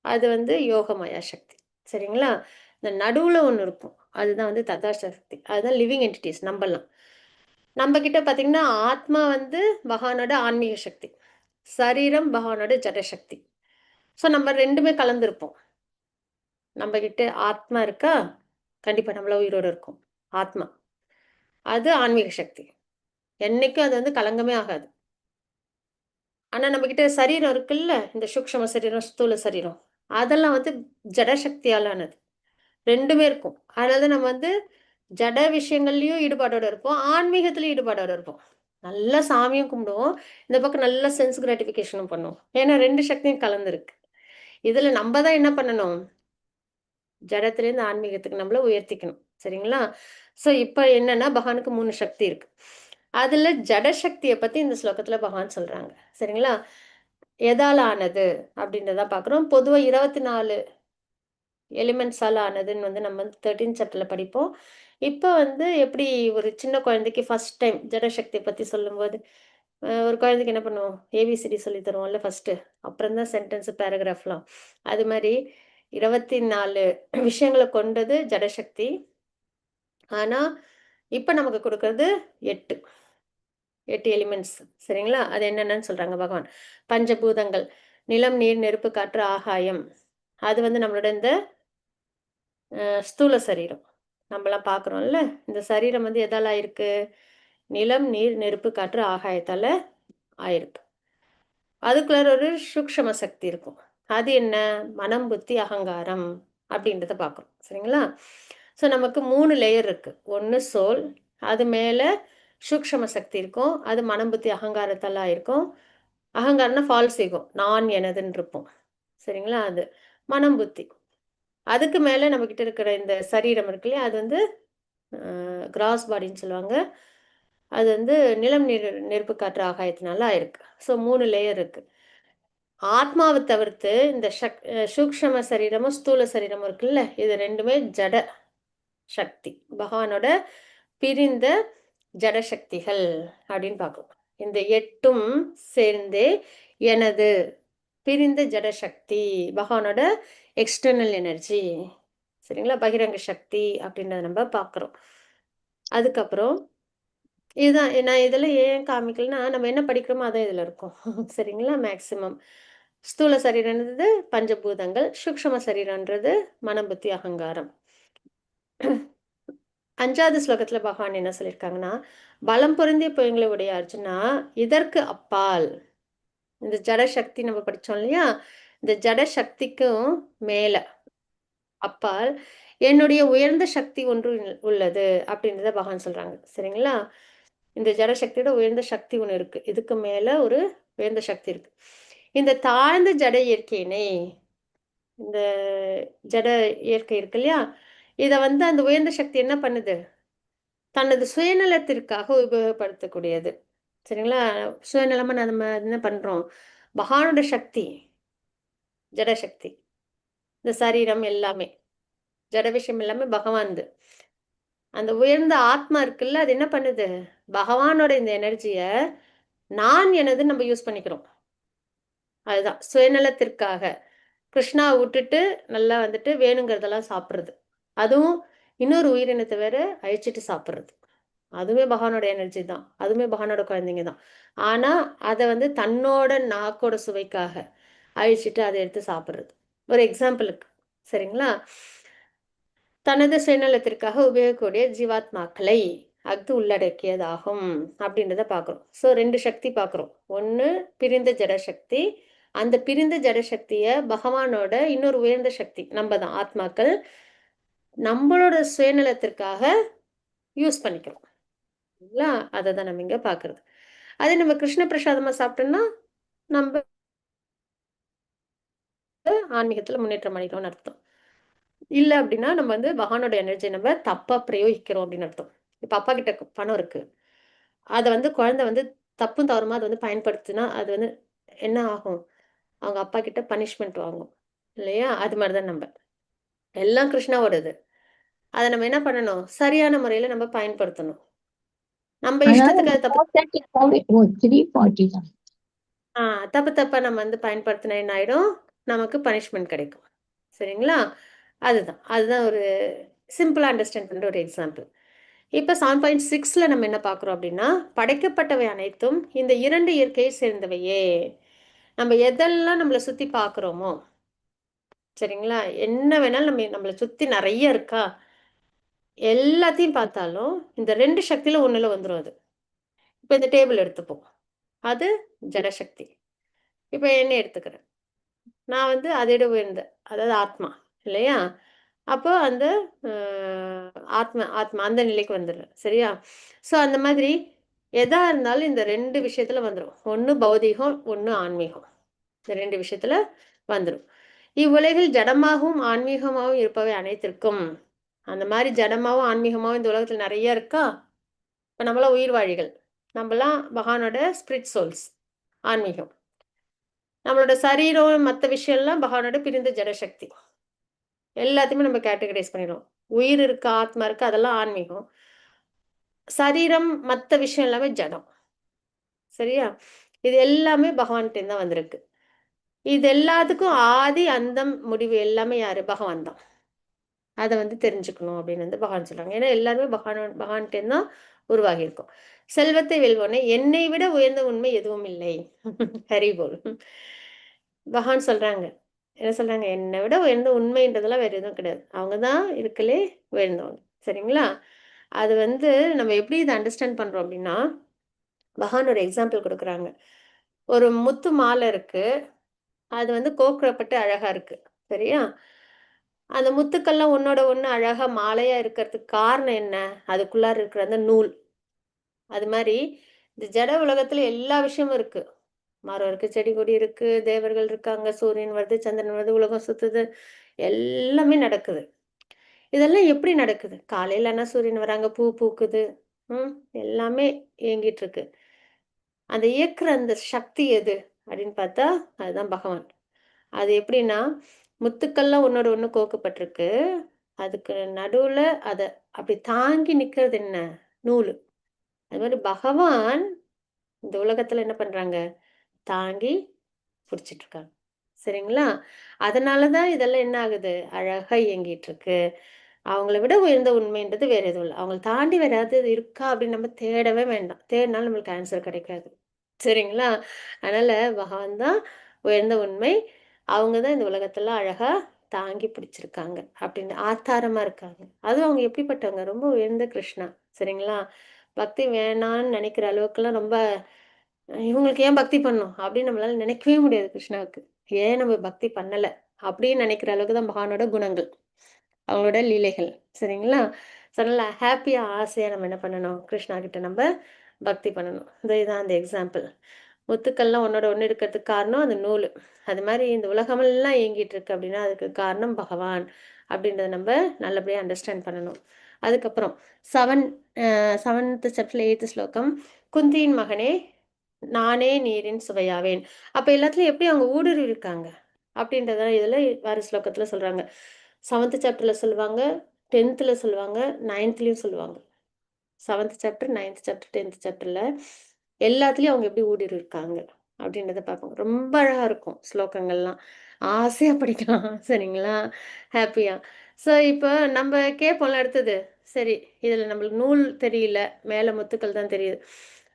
அது வந்து யோக மாயா சக்தி. சரிங்களா? இந்த நடுவுல ஒண்ணு இருக்கும். அதுதான் வந்து ததாஸ்த சக்தி. அதுதான் லிவிங் என்டிட்டீஸ் நம்பலாம். நம்ம கிட்ட பார்த்தீங்கன்னா, ஆத்மா வந்து பகவானோட ஆன்மீக சக்தி. சரீரம் பகவானோட ஜட சக்தி. ஸோ நம்ம 2மே கலந்திருப்போம். நம்ம கிட்ட ஆத்மா இருக்கா? கண்டிப்பா நம்மள உயிரோட இருக்கும். ஆத்மா. அது ஆன்மீக சக்தி. என்னைக்கும் அது வந்து கலங்கமே ஆகாது. ஆனா நம்மகிட்ட சரீரம் இருக்குல்ல, இந்த சூக்ஷ்ம சரீரம், ஸ்தூல சரீரம். அதெல்லாம் வந்து ஜட சக்தியால ஆனது. 2மே இருக்கும். அதனால தான் நம்ம வந்து ஜட விஷயங்கள்லயும் ஈடுபாடோட இருப்போம். ஆன்மீகத்திலயும் ஈடுபாடோட இருப்போம். நல்லா சாமியும் கும்பிடுவோம். இந்த பக்கம் நல்லா சென்ஸ் கிராட்டிஃபிகேஷனும் பண்ணுவோம். ஏன்னா 2 சக்தியும் கலந்திருக்கு. இதுல நம்ம தான் என்ன பண்ணணும்? ஜடத்திலேருந்து ஆன்மீகத்துக்கு நம்மள உயர்த்திக்கணும். சரிங்களா? ஸோ இப்ப என்னன்னா, பகவானுக்கு 3 சக்தி இருக்கு. அதுல ஜட சக்திய பத்தி இந்த ஸ்லோகத்துல பகவான் சொல்றாங்க. சரிங்களா? எதால ஆனது அப்படின்றத பார்க்குறோம். பொதுவா 24 எலிமெண்ட்ஸால ஆனதுன்னு வந்து நம்ம 13 சாப்டர்ல படிப்போம். இப்ப வந்து எப்படி ஒரு சின்ன குழந்தைக்கு ஃபர்ஸ்ட் டைம் ஜட சக்திய பத்தி சொல்லும்போது, ஒரு குழந்தைக்கு என்ன பண்ணுவோம்? ஏபிசிடி சொல்லி தருவோம்ல ஃபர்ஸ்ட்டு. அப்புறம் தான் சென்டென்ஸ், பேராகிராஃப்லாம். அது மாரி 24 விஷயங்கள கொண்டது ஜடசக்தி. ஆனா, இப்ப நமக்கு குடுக்குறது 8 எலிமெண்ட்ஸ். சரிங்களா? அது என்னென்னன்னு சொல்றாங்க பகவான். பஞ்சபூதங்கள். நிலம், நீர், நெருப்பு, காற்று, ஆகாயம். அது வந்து நம்மளோட இந்த ஸ்தூல சரீரம். நம்மலாம் பார்க்குறோம்ல. இந்த சரீரம் வந்து எதால ஆயிருக்கு? நிலம், நீர், நெருப்பு, காற்று, ஆகாயத்தால ஆயிருக்கு. அதுக்குள்ளார ஒரு சூக்ஷ்ம சக்தி இருக்கும். அது என்ன? மனம், புத்தி, அகங்காரம் அப்படின்றத பார்க்குறோம். சரிங்களா? ஸோ நமக்கு 3 லேயர் இருக்கு. ஒண்ணு சோல், அது மேல சூக்ஷ்ம சக்தி இருக்கும். அது மனம், புத்தி, அகங்காரத்தால ஆயிருக்கும். அகங்காரம்னா ஃபால்ஸ் ஈகோ. நான் எனதுன்னு இருப்போம். சரிங்களா? அது. மனம், புத்தி. அதுக்கு மேல நம்மகிட்ட இருக்கிற இந்த சரீரம் இருக்கு இல்லையா? அது வந்து கிராஸ் பாடின்னு சொல்லுவாங்க. அது வந்து நிலம், நீர், நெருப்பு, காற்று, ஆகாயத்தினால ஆயிருக்கு. ஸோ 3 லேயர் இருக்கு. ஆத்மாவ தவிர்த்து இந்த சூக்ஷ்ம சரீரமும், ஸ்தூல சரீரமும் இருக்குல்ல, இது 2மே ஜட சக்தி. பகவானோட பிரிந்த ஜட சக்திகள் அப்படின்னு பார்க்கிறோம். இந்த 8ம் சேர்ந்தே எனது பிரிந்த ஜட சக்தி. பகவானோட எக்ஸ்டர்னல் எனர்ஜி. சரிங்களா? பகிரங்க சக்தி அப்படின்றத நம்ம பார்க்கிறோம். அதுக்கப்புறம் இதுதான் நான் இதெல்லாம் ஏன் காமிக்கலன்னா, நம்ம என்ன படிக்கிறோமோ அதான் இதுல இருக்கும். சரிங்களா? மேக்ஸிமம். ஸ்தூல சரீரம்ன்றது பஞ்சபூதங்கள், சூக்ஷ்ம சரீரம்ன்றது மனம், புத்தி, அகங்காரம். 5வது ஸ்லோகத்துல பகவான் என்ன சொல்லியிருக்காங்கன்னா, பலம் பொருந்திய புயங்களை உடைய அர்ஜுனா, இதற்கு அப்பால் இந்த ஜட சக்தி நம்ம படிச்சோம் இல்லையா? இந்த ஜட சக்திக்கும் மேல, அப்பால் என்னுடைய உயர்ந்த சக்தி ஒன்று உள்ளது அப்படின்றத பகவான் சொல்றாங்க. சரிங்களா? இந்த ஜட சக்தியோட உயர்ந்த சக்தி ஒண்ணு இருக்கு. இதுக்கு மேல ஒரு உயர்ந்த சக்தி இருக்கு. இந்த தாழ்ந்த ஜட இயற்கையினை, இந்த ஜட இயற்கை இருக்கு இல்லையா? இத வந்து அந்த உயர்ந்த சக்தி என்ன பண்ணுது? தனது சுயநலத்திற்காக உபயோகப்படுத்தக்கூடியது. சரிங்களா? சுயநலமா நம்ம என்ன பண்றோம்? பகவானோட சக்தி, ஜட சக்தி. இந்த சரீரம் எல்லாமே, ஜட விஷயம் எல்லாமே பகவான்து. அந்த உயர்ந்த ஆத்மா இருக்குல்ல, அது என்ன பண்ணுது? பகவானோட இந்த எனர்ஜிய நான் எனதுன்னு நம்ம யூஸ் பண்ணிக்கிறோம். அதுதான் சுயநலத்திற்காக. கிருஷ்ணாவ விட்டுட்டு நல்லா வந்துட்டு வேணுங்கிறதெல்லாம் சாப்பிடுறது. அதுவும் இன்னொரு உயிரினத்த வேற அழிச்சிட்டு சாப்பிடுறது. அதுவுமே பகவானோட எனர்ஜி தான். அதுவுமே பகவானோட குழந்தைங்க தான். ஆனா, அத வந்து தன்னோட நாக்கோட சுவைக்காக அழிச்சிட்டு அத எடுத்து சாப்பிடுறது. ஒரு எக்ஸாம்பிளுக்கு. சரிங்களா? தனது சுயநலத்திற்காக உபயோகிக்கக்கூடிய ஜீவாத்மாக்களை அஃது உள்ளடக்கியதாகும் அப்படின்றத பார்க்குறோம். ஸோ 2 சக்தி பார்க்குறோம். ஒண்ணு பிரிந்த ஜட சக்தி. அந்த பிரிந்த ஜட சக்திய பகவானோட இன்னொரு உயர்ந்த சக்தி நம்ம தான் ஆத்மாக்கள். நம்மளோட சுயநலத்திற்காக யூஸ் பண்ணிக்கிறோம். சரிங்களா? அத தான் நம்ம இங்க பார்க்குறது. அதே நம்ம கிருஷ்ண பிரசாதமா சாப்பிட்டோம்னா, நம்ப ஆன்மீகத்துல முன்னேற்றம் அடைகிறோம்னு அர்த்தம். இல்ல அப்படின்னா, நம்ம வந்து பகவானோட எனர்ஜிய நம்ம தப்பா பிரயோகிக்கிறோம் அப்படின்னு அர்த்தம். இப்ப அப்பா கிட்ட பணம் இருக்கு. அத வந்து குழந்தை வந்து தப்பும் தவறுமா அத வந்து பயன்படுத்தினா, அது வந்து என்ன ஆகும்? அவங்க அப்பா கிட்ட பனிஷ்மென்ட் வாங்கும். இல்லையா? அது மாரி தான் நம்ப. எல்லாம் கிருஷ்ணாவோடது. அதை நம்ம என்ன பண்ணணும், சரியான முறையில நம்ம பயன்படுத்தணும். நம்ம அதனால இஷ்டத்துக்கு அது தப்பு 340 தான். தப்பு தப்பா நம்ம வந்து பயன்படுத்தினா என்ன ஆயிடும், நமக்கு பனிஷ்மெண்ட் கிடைக்கும். சரிங்களா? அதுதான் ஒரு சிம்பிளா அண்டர்ஸ்டாண்ட் பண்ற ஒரு எக்ஸாம்பிள். இப்ப 7.6ல நம்ம என்ன பார்க்குறோம் அப்படின்னா, படைக்கப்பட்டவை அனைத்தும் இந்த 2 இயற்கையை சேர்ந்தவையே. நம்ம எதெல்லாம் நம்மள சுத்தி பார்க்குறோமோ, சரிங்களா? என்ன வேணாலும் நம்மள சுத்தி நெறைய இருக்கா? எல்லாத்தையும் பார்த்தாலும் இந்த 2 சக்தியில ஒண்ணுல வந்துரும் அது. இப்ப இந்த டேபிள் எடுத்துப்போம். அது ஜடசக்தி. இப்ப என்னைய எடுத்துக்கிறேன். நான் வந்து அதோட உயர்ந்த, அதாவது ஆத்மா இல்லையா? அப்போ அந்த அ ஆத்மா ஆத்மா அந்த நிலைக்கு வந்துடுறேன். சரியா? ஸோ அந்த மாதிரி எதா இருந்தாலும் இந்த 2 விஷயத்துல வந்துரும். ஒண்ணு பௌதீகம், ஒண்ணு ஆன்மீகம். இந்த 2 விஷயத்துல வந்துரும். இவ்வுலகில் ஜடமாகவும், ஆன்மீகமாகவும் இருப்பவை அனைத்திற்கும். அந்த மாரி ஜடமாவும், ஆன்மீகமாவும் இந்த உலகத்துல நெறைய இருக்கா? இப்ப நம்மலாம் உயிர்வாழிகள். நம்பலாம் பகவானோட ஸ்பிரிட் சோல்ஸ். ஆன்மீகம். நம்மளோட சரீரம், மத்த விஷயம்லாம் பகவானோட பிரிந்த ஜடசக்தி. எல்லாத்தையுமே நம்ம கேட்டகரைஸ் பண்ணிடுவோம். உயிர் இருக்கு, ஆத்மா இருக்கு, அதெல்லாம் ஆன்மீகம். சரீரம், மத்த விஷயம் எல்லாமே ஜடம். சரியா? இது எல்லாமே பகவான்கிட்டேருந்து தான் வந்திருக்கு. இது எல்லாத்துக்கும் ஆதி, அந்தம், முடிவு எல்லாமே யாரு? பகவான் தான். அத வந்து தெரிஞ்சுக்கணும் அப்படின்னு வந்து பகவான் சொல்றாங்க. ஏன்னா எல்லாருமே பகவான்கிட்டேருந்து தான் உருவாகி இருக்கோம். செல்வத்தை வெல்வோனே, என்னை விட உயர்ந்த உண்மை எதுவும் இல்லை. ஹரி போல். பகவான் சொல்றாங்க. என்ன சொல்றாங்க? என்னை விட உயர்ந்த உண்மைன்றதெல்லாம் வேற எதுவும் கிடையாது. அவங்க தான் இருக்கலே உயர்ந்தவங்க. சரிங்களா? அது வந்து நம்ம எப்படி இத அண்டர்ஸ்டாண்ட் பண்றோம் அப்படின்னா, பகவான் ஒரு எக்ஸாம்பிள் குடுக்குறாங்க. ஒரு முத்து மாலை இருக்கு. அது வந்து கோர்க்கப்பட்டு அழகா இருக்கு. சரியா? அந்த முத்துக்கள்லாம் ஒண்ணோட ஒண்ணு அழகா மாலையா இருக்கிறதுக்கு காரணம் என்ன? அதுக்குள்ளார இருக்கிற அந்த நூல். அது மாரி இந்த ஜட உலகத்துல எல்லா விஷயமும் இருக்கு. மரம் இருக்கு, செடி கொடி இருக்கு, தேவர்கள் இருக்காங்க, சூரியன் வருது, சந்திரன் வருது, உலகம் சுத்துது. எல்லாமே நடக்குது. இதெல்லாம் எப்படி நடக்குது? காலையில ஆனா சூரியன் வராங்க, பூ பூக்குது. ம். எல்லாமே இயங்கிட்டு இருக்கு. அந்த இயக்குற அந்த சக்தி எது? அப்படின்னு பார்த்தா, அதுதான் பகவான். அது எப்படின்னா, முத்துக்கள்லாம் ஒண்ணோட ஒண்ணு கோர்க்கப்பட்டிருக்கு. அதுக்கு நடுவுல அத அப்படி தாங்கி நிக்கிறது என்ன? நூலு. அது மாரி பகவான் இந்த உலகத்துல என்ன பண்றாங்க? தாங்கி புடிச்சிட்டு இருக்காங்க. சரிங்களா? அதனால தான் இதெல்லாம் என்ன ஆகுது? அழகா இயங்கிட்டு இருக்கு. அவங்கள விட உயர்ந்த உண்மைன்றது வேற எதுவும் இல்ல. அவங்கள தாண்டி வேற ஏதாவது இருக்கா அப்படின்னு நம்ம தேடவே வேண்டாம். தேடினாலும் நம்மளுக்கு ஆன்சர் கிடைக்காது. சரிங்களா? அதனால பகவான் தான் உயர்ந்த உண்மை. அவங்க தான் இந்த உலகத்துல அழகா தாங்கி பிடிச்சிருக்காங்க அப்படின்னு ஆத்தாரமா இருக்காங்க. அதுவும் அவங்க எப்படிப்பட்டவங்க? ரொம்ப உயர்ந்த கிருஷ்ணா. சரிங்களா? பக்தி வேணான்னு நினைக்கிற அளவுக்குலாம் ரொம்ப இவங்களுக்கு ஏன் பக்தி பண்ணணும்? அப்படின்னு நம்மளால நினைக்கவே முடியாது கிருஷ்ணாவுக்கு. ஏன் நம்ம பக்தி பண்ணல? அப்படின்னு நினைக்கிற அளவுக்கு தான் பகவானோட குணங்கள். அவங்களோட லீலைகள். சரிங்களா? ஸோ அதனால ஹேப்பியா, ஆசையா நம்ம என்ன பண்ணணும்? கிருஷ்ணா கிட்ட நம்ப பக்தி பண்ணணும். இதான் அந்த எக்ஸாம்பிள். முத்துக்கள்லாம் ஒண்ணோட ஒண்ணு இருக்கிறதுக்கு காரணம் அந்த நூலு. அது மாரி இந்த உலகமெல்லாம் இயங்கிட்டு இருக்கு அப்படின்னா, அதுக்கு காரணம் பகவான். அப்படின்றத நம்ப நல்லபடியா அண்டர்ஸ்டாண்ட் பண்ணணும். அதுக்கப்புறம் 7th சாப்டர்ல 8th ஸ்லோகம். குந்தியின் மகனே, நானே நீரின் சுவையாவேன். அப்ப எல்லாத்துலயும் எப்படி அவங்க ஊடுருவி இருக்காங்க? அப்படின்றத இதுல வேற ஸ்லோகத்துல சொல்றாங்க. 7th சாப்டர்ல சொல்லுவாங்க, 10த்ல சொல்லுவாங்க, 9த்லயும் சொல்லுவாங்க. 7th chapter, 9th chapter, 10th சாப்டர்ல எல்லாத்துலயும் அவங்க எப்படி ஊடுருவி இருக்காங்க அப்படின்றத பார்ப்போம். ரொம்ப அழகா இருக்கும் ஸ்லோகங்கள்லாம். ஆசையா படிக்கலாம். சரிங்களா? ஹேப்பியா. ஸோ இப்போ நம்ம கேட்போம்ல அடுத்தது. சரி, இதுல நம்மளுக்கு நூல் தெரியல. மேல முத்துக்கள் தான் தெரியுது.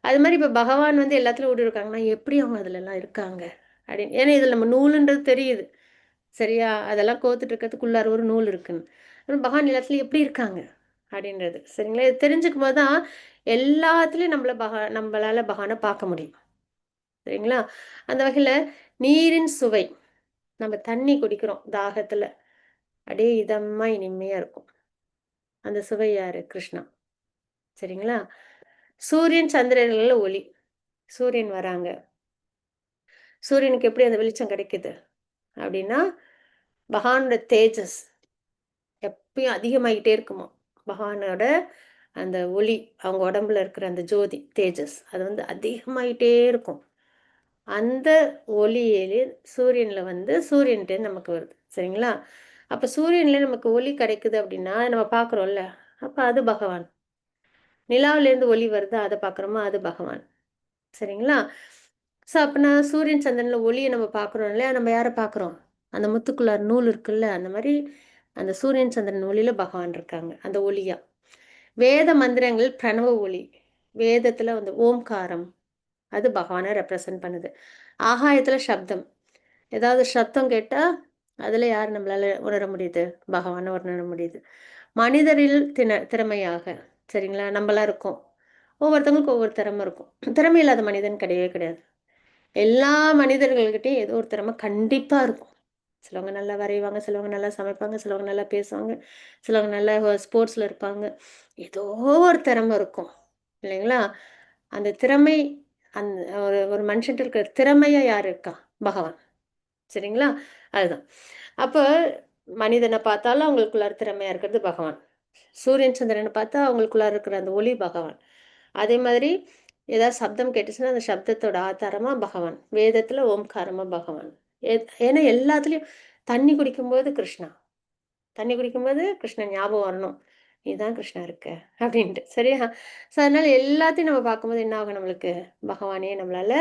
அது மாரி இப்ப பகவான் வந்து எல்லாத்துலயும் ஊடுருவிருக்காங்கன்னா, எப்படி அவங்க அதுலலாம் இருக்காங்க? அப்படின்னு. ஏன்னா இதுல நம்ம நூலுன்றது தெரியுது. சரியா? அதெல்லாம் கோத்துட்டு இருக்கிறதுக்குள்ளார ஒரு நூல் இருக்குன்னு. ஆனா பகவான் எல்லாத்துலயும் எப்படி இருக்காங்க? அப்படின்றது. சரிங்களா? இது தெரிஞ்சுக்கும்போது தான் எல்லாத்துலயும் நம்மளால பகவான பார்க்க முடியும். சரிங்களா? அந்த வகையில நீரின் சுவை. நம்ம தண்ணி குடிக்கிறோம் தாகத்துல. அப்படியே இதமா இனிமையா இருக்கும். அந்த சுவை யாரு? கிருஷ்ணா. சரிங்களா? சூரியன், சந்திரன்கள்ல ஒளி. சூரியன் வராங்க. சூரியனுக்கு எப்படி அந்த வெளிச்சம் கிடைக்குது? அப்படின்னா, பகவானோட தேஜஸ் எப்பயும் அதிகமாயிட்டே இருக்குமாம். பகவானோட அந்த ஒளி, அவங்க உடம்புல இருக்கிற அந்த ஜோதி, தேஜஸ் அது வந்து அதிகமாயிட்டே இருக்கும். அந்த ஒளியிலே சூரியன்ல வந்து சூரியன்ட்டேருந்து நமக்கு வருது. சரிங்களா? அப்போ சூரியன்ல நமக்கு ஒளி கிடைக்குது அப்படின்னா நம்ம பார்க்குறோம்ல, அப்போ அது பகவான். நிலாவிலேருந்து ஒளி வருது, அதை பார்க்குறோமா, அது பகவான். சரிங்களா? ஸோ அப்போனா சூரியன் சந்திரனில் ஒளியை நம்ம பார்க்குறோம் இல்லையா, நம்ம யாரை பார்க்குறோம்? அந்த முத்துக்குள்ளார் நூல் இருக்குல்ல, அந்த மாதிரி அந்த சூரியன் சந்திரன் ஒளியில் பகவான் இருக்காங்க, அந்த ஒளியா. வேத மந்திரங்கள் பிரணவ ஒளி, வேதத்தில் வந்து ஓம்காரம், அது பகவானை ரெப்ரசன்ட் பண்ணுது. ஆகாயத்தில் சப்தம், ஏதாவது சத்தம் கேட்டால் அதில் யார் நம்மளால உணர முடியுது? பகவானை உணர முடியுது. மனிதரில் திறமையாக, சரிங்களா, நம்மளாம் இருக்கோம். ஒவ்வொருத்தவங்களுக்கும் ஒவ்வொரு திறமை இருக்கும். திறமை இல்லாத மனிதன் கிடையவே கிடையாது. எல்லா மனிதர்கள்கிட்டையும் ஏதோ ஒரு திறமை கண்டிப்பாக இருக்கும். சிலவங்க நல்லா வரைவாங்க, சிலவங்க நல்லா சமைப்பாங்க, சிலவங்க நல்லா பேசுவாங்க, சிலவங்க நல்லா ஸ்போர்ட்ஸில் இருப்பாங்க. ஏதோ ஒரு திறமை இருக்கும் இல்லைங்களா? அந்த திறமை, அந்த ஒரு ஒரு மனுஷன்ட்டு இருக்கிற திறமையா யார் இருக்கா? பகவான். சரிங்களா? அதுதான். அப்போ மனிதனை பார்த்தாலும் அவங்களுக்குள்ளார திறமையா இருக்கிறது பகவான். சூரியன் சந்திரனை பார்த்தா அவங்களுக்குள்ளார இருக்கிற அந்த ஒளி பகவான். அதே மாதிரி ஏதாவது சப்தம் கேட்டுச்சுன்னா அந்த சப்தத்தோட ஆதாரமா பகவான். வேதத்துல ஓம்காரமா பகவான். ஏன்னா எல்லாத்துலயும் தண்ணி குடிக்கும்போது கிருஷ்ணா, தண்ணி குடிக்கும்போது கிருஷ்ணன் ஞாபகம் வரணும். நீதான் கிருஷ்ணா இருக்க அப்படின்ட்டு. சரியா? ஸோ அதனால எல்லாத்தையும் நம்ம பார்க்கும்போது என்ன ஆகும்? நம்மளுக்கு பகவானே நம்மளால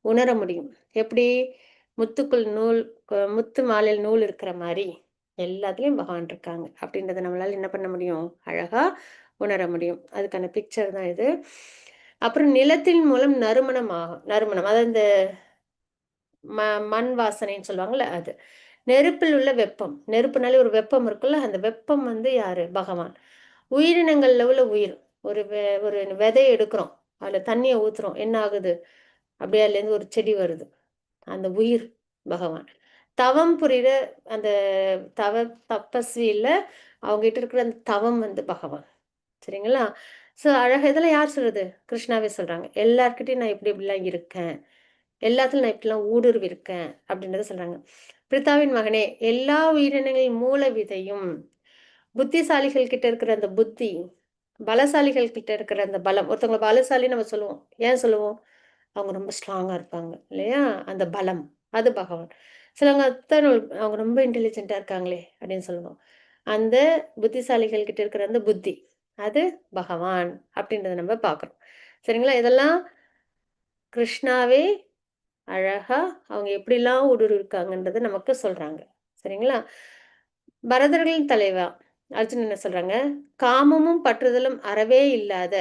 உணர முடியும். எப்படி? முத்துக்குள் நூல், முத்து மாலையில் நூல் இருக்கிற மாதிரி எல்லாத்துலயும் பகவான் இருக்காங்க அப்படின்றத நம்மளால என்ன பண்ண முடியும்? அழகா உணர முடியும். அதுக்கான பிக்சர் தான் இது. அப்புறம் நிலத்தின் மூலம் நறுமணம் ஆகும். நறுமணம் அதாவது இந்த மண் வாசனைன்னு சொல்லுவாங்கல்ல அது. நெருப்பில் உள்ள வெப்பம், நெருப்புனாலே ஒரு வெப்பம் இருக்குல்ல, அந்த வெப்பம் வந்து யாரு? பகவான். உயிரினங்கள்ல உள்ள உயிர், ஒரு விதைய எடுக்கிறோம், அதுல தண்ணியை ஊத்துறோம், என்ன ஆகுது? அப்படியே அதுலேருந்து ஒரு செடி வருது, அந்த உயிர் பகவான். தவம் புரிகிற அந்த தவ தபஸ்வி இல்ல, அவங்ககிட்ட இருக்கிற அந்த தவம் வந்து பகவான். சரிங்களா? ஸோ அழகா இதெல்லாம் யார் சொல்றது? கிருஷ்ணாவே சொல்றாங்க. எல்லார்கிட்டயும் நான் இப்படி இப்படிலாம் இருக்கேன், எல்லாத்துலயும் நான் இப்படிலாம் ஊடுருவி இருக்கேன் அப்படின்றத சொல்றாங்க. பிரித்தாவின் மகனே, எல்லா உயிரினங்களின் மூல விதையும், புத்திசாலிகள் கிட்ட இருக்கிற அந்த புத்தி, பலசாலிகள் கிட்ட இருக்கிற அந்த பலம். ஒருத்தவங்க பலசாலி நம்ம சொல்லுவோம், ஏன் சொல்லுவோம்? அவங்க ரொம்ப ஸ்ட்ராங்கா இருப்பாங்க இல்லையா? அந்த பலம், அது பகவான். சிலவங்க அத்தனை அவங்க ரொம்ப இன்டெலிஜென்ட்டா இருக்காங்களே அப்படின்னு சொல்லுவோம். அந்த புத்திசாலிகள் கிட்ட இருக்கிற அந்த புத்தி, அது பகவான் அப்படின்றத நம்ம பார்க்குறோம். சரிங்களா? இதெல்லாம் கிருஷ்ணாவே அழகா அவங்க எப்படிலாம் ஊடுருவிருக்காங்கன்றத நமக்கு சொல்றாங்க. சரிங்களா? பரதர்களின் தலைவா அர்ஜுனன் என்ன சொல்றாங்க? காமமும் பற்றுதலும் அறவே இல்லாத,